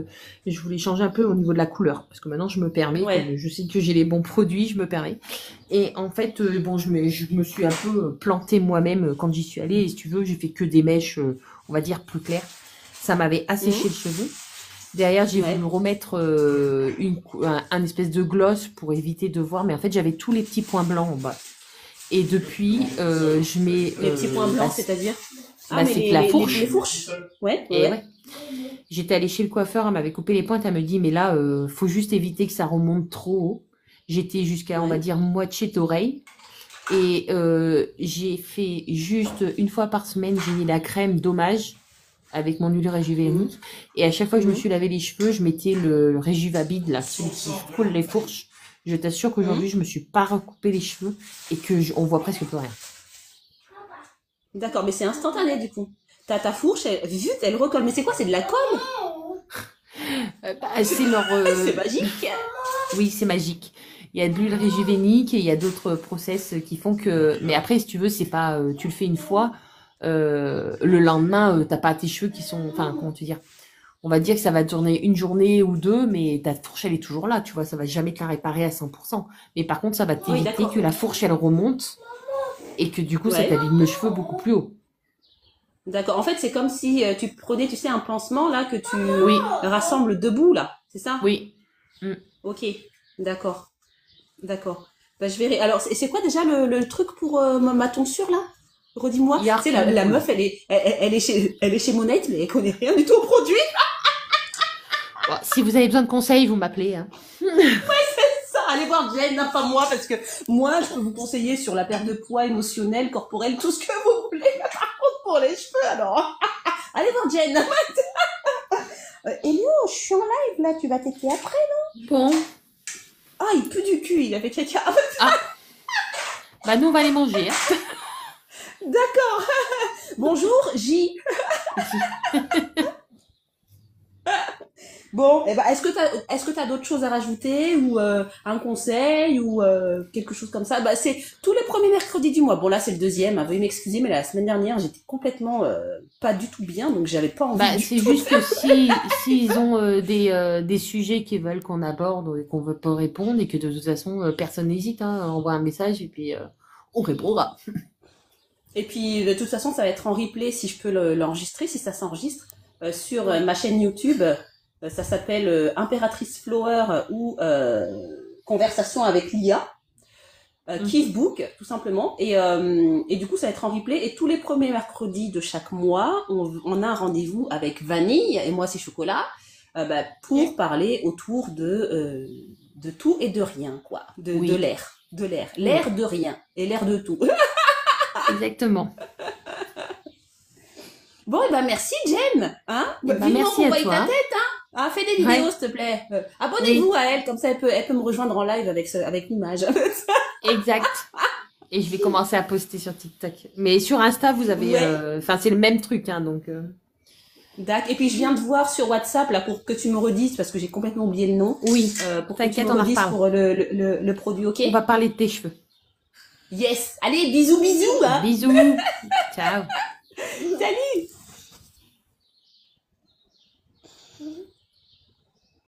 Speaker 2: je voulais changer un peu au niveau de la couleur parce que maintenant, je me permets.
Speaker 1: Ouais.
Speaker 2: Comme je sais que j'ai les bons produits, je me permets. Et en fait, bon, je me suis un peu plantée moi-même quand j'y suis allée. Et si tu veux, j'ai fait que des mèches, on va dire plus claires. Ça m'avait asséché
Speaker 1: Mhm.
Speaker 2: le cheveu. Derrière, j'ai voulu
Speaker 1: Ouais.
Speaker 2: remettre un espèce de gloss pour éviter de voir, mais en fait, j'avais tous les petits points blancs en bas. Et depuis, je mets,
Speaker 1: Les petits points blancs, c'est-à-dire? Ah, mais
Speaker 2: c'est que la
Speaker 1: les
Speaker 2: fourche.
Speaker 1: fourches? Ouais,
Speaker 2: Et
Speaker 1: ouais.
Speaker 2: ouais, j'étais allée chez le coiffeur, elle m'avait coupé les pointes, elle me dit, mais là, faut juste éviter que ça remonte trop haut. J'étais jusqu'à, on va
Speaker 1: Ouais.
Speaker 2: dire, moitié d'oreille. Et j'ai fait juste une fois par semaine, j'ai mis la crème dommage avec mon huile
Speaker 1: Mhm.
Speaker 2: régivanique. Et à chaque fois que je me
Speaker 1: Mhm.
Speaker 2: suis lavé les cheveux, je mettais le régivabide, là, celui qui coule les fourches. Je t'assure qu'aujourd'hui,
Speaker 1: Mhm.
Speaker 2: je me suis pas recoupé les cheveux et que on voit presque plus rien.
Speaker 1: D'accord, mais c'est instantané, du coup. T'as ta fourche, vite, elle recolle. Mais c'est quoi? C'est de la colle?
Speaker 2: C'est leur,
Speaker 1: C'est magique.
Speaker 2: oui, c'est magique. Il y a de l'huile régivanique et il y a d'autres process qui font que, mais après, si tu veux, c'est pas, tu le fais une fois, le lendemain, t'as pas tes cheveux qui sont, enfin, comment te dire? On va dire que ça va tourner une journée ou deux, mais ta fourche, elle est toujours là, tu vois, ça va jamais te la réparer à 100%. Mais par contre, ça va
Speaker 1: Oui,
Speaker 2: t'éviter que
Speaker 1: d'accord.
Speaker 2: la fourche, elle remonte et que du coup, ça
Speaker 1: Ouais.
Speaker 2: t'abîme le cheveu beaucoup plus haut.
Speaker 1: D'accord. En fait, c'est comme si tu prenais, tu sais, un pansement, là, que tu
Speaker 2: Oui,
Speaker 1: rassembles debout, là. C'est ça?
Speaker 2: oui. Mm.
Speaker 1: Ok. D'accord. D'accord. Bah, je verrai. Alors, c'est quoi déjà le truc pour ma tonsure, là? Redis-moi. Tu sais,
Speaker 2: Yark
Speaker 1: la
Speaker 2: Removal.
Speaker 1: meuf, elle est chez Monette, mais elle connaît rien du tout au produit.
Speaker 2: Bon, si vous avez besoin de conseils, vous m'appelez, hein.
Speaker 1: Ça, allez voir Jen, hein, pas moi, parce que moi, je peux vous conseiller sur la perte de poids émotionnel, corporel, tout ce que vous voulez. Par contre, pour les cheveux, alors. Allez voir Jen. Elio, je suis en live, là, tu vas t'éter après.
Speaker 2: Bon.
Speaker 1: Ah, il pue du cul, il avait quelqu'un.
Speaker 2: Ah, bah nous, on va les manger, hein.
Speaker 1: D'accord. Bonjour, J. Bon, eh ben, est-ce que t'as d'autres choses à rajouter ou un conseil ou quelque chose comme ça? Bah, c'est tous les premiers mercredis du mois. Bon, là, c'est le deuxième. Hein, veuillez m'excuser, mais la semaine dernière, j'étais complètement pas du tout bien, donc j'avais pas envie
Speaker 2: Bah,
Speaker 1: du
Speaker 2: c'est
Speaker 1: tout.
Speaker 2: juste que si s'ils ont des sujets qu'ils veulent qu'on aborde et qu'on veut pas répondre et que de toute façon personne n'hésite, hein, envoie un message et puis on répondra.
Speaker 1: Et puis, de toute façon, ça va être en replay si je peux l'enregistrer, si ça s'enregistre, sur
Speaker 2: Ouais.
Speaker 1: ma chaîne YouTube. Ça s'appelle Impératrice Flower ou Conversation avec l'IA. Kiss Book, tout simplement. Et du coup, ça va être en replay. Et tous les premiers mercredis de chaque mois, on a un rendez-vous avec Vanille, et moi c'est Chocolat, pour parler autour de tout et de rien, quoi. De l'air. De l'air. L'air de rien. Et l'air de tout.
Speaker 2: Exactement.
Speaker 1: Bon, et merci, Jen. Hein?
Speaker 2: Merci à toi.
Speaker 1: Ta tête, hein? Fais des vidéos, s'il te plaît. Abonnez-vous à elle, comme ça elle peut me rejoindre en live avec l'image.
Speaker 2: Exact. Et je vais commencer à poster sur TikTok. Mais sur Insta, vous avez... Enfin, c'est le même truc, hein, donc...
Speaker 1: D'accord. Et puis, je viens de voir sur WhatsApp, là, pour que tu me redises, parce que j'ai complètement oublié le nom.
Speaker 2: Oui.
Speaker 1: Pour que tu me redises pour le produit, ok?
Speaker 2: On va parler de tes cheveux.
Speaker 1: Yes. Allez, bisous, bisous, hein.
Speaker 2: Bisous. Ciao.
Speaker 1: Salut.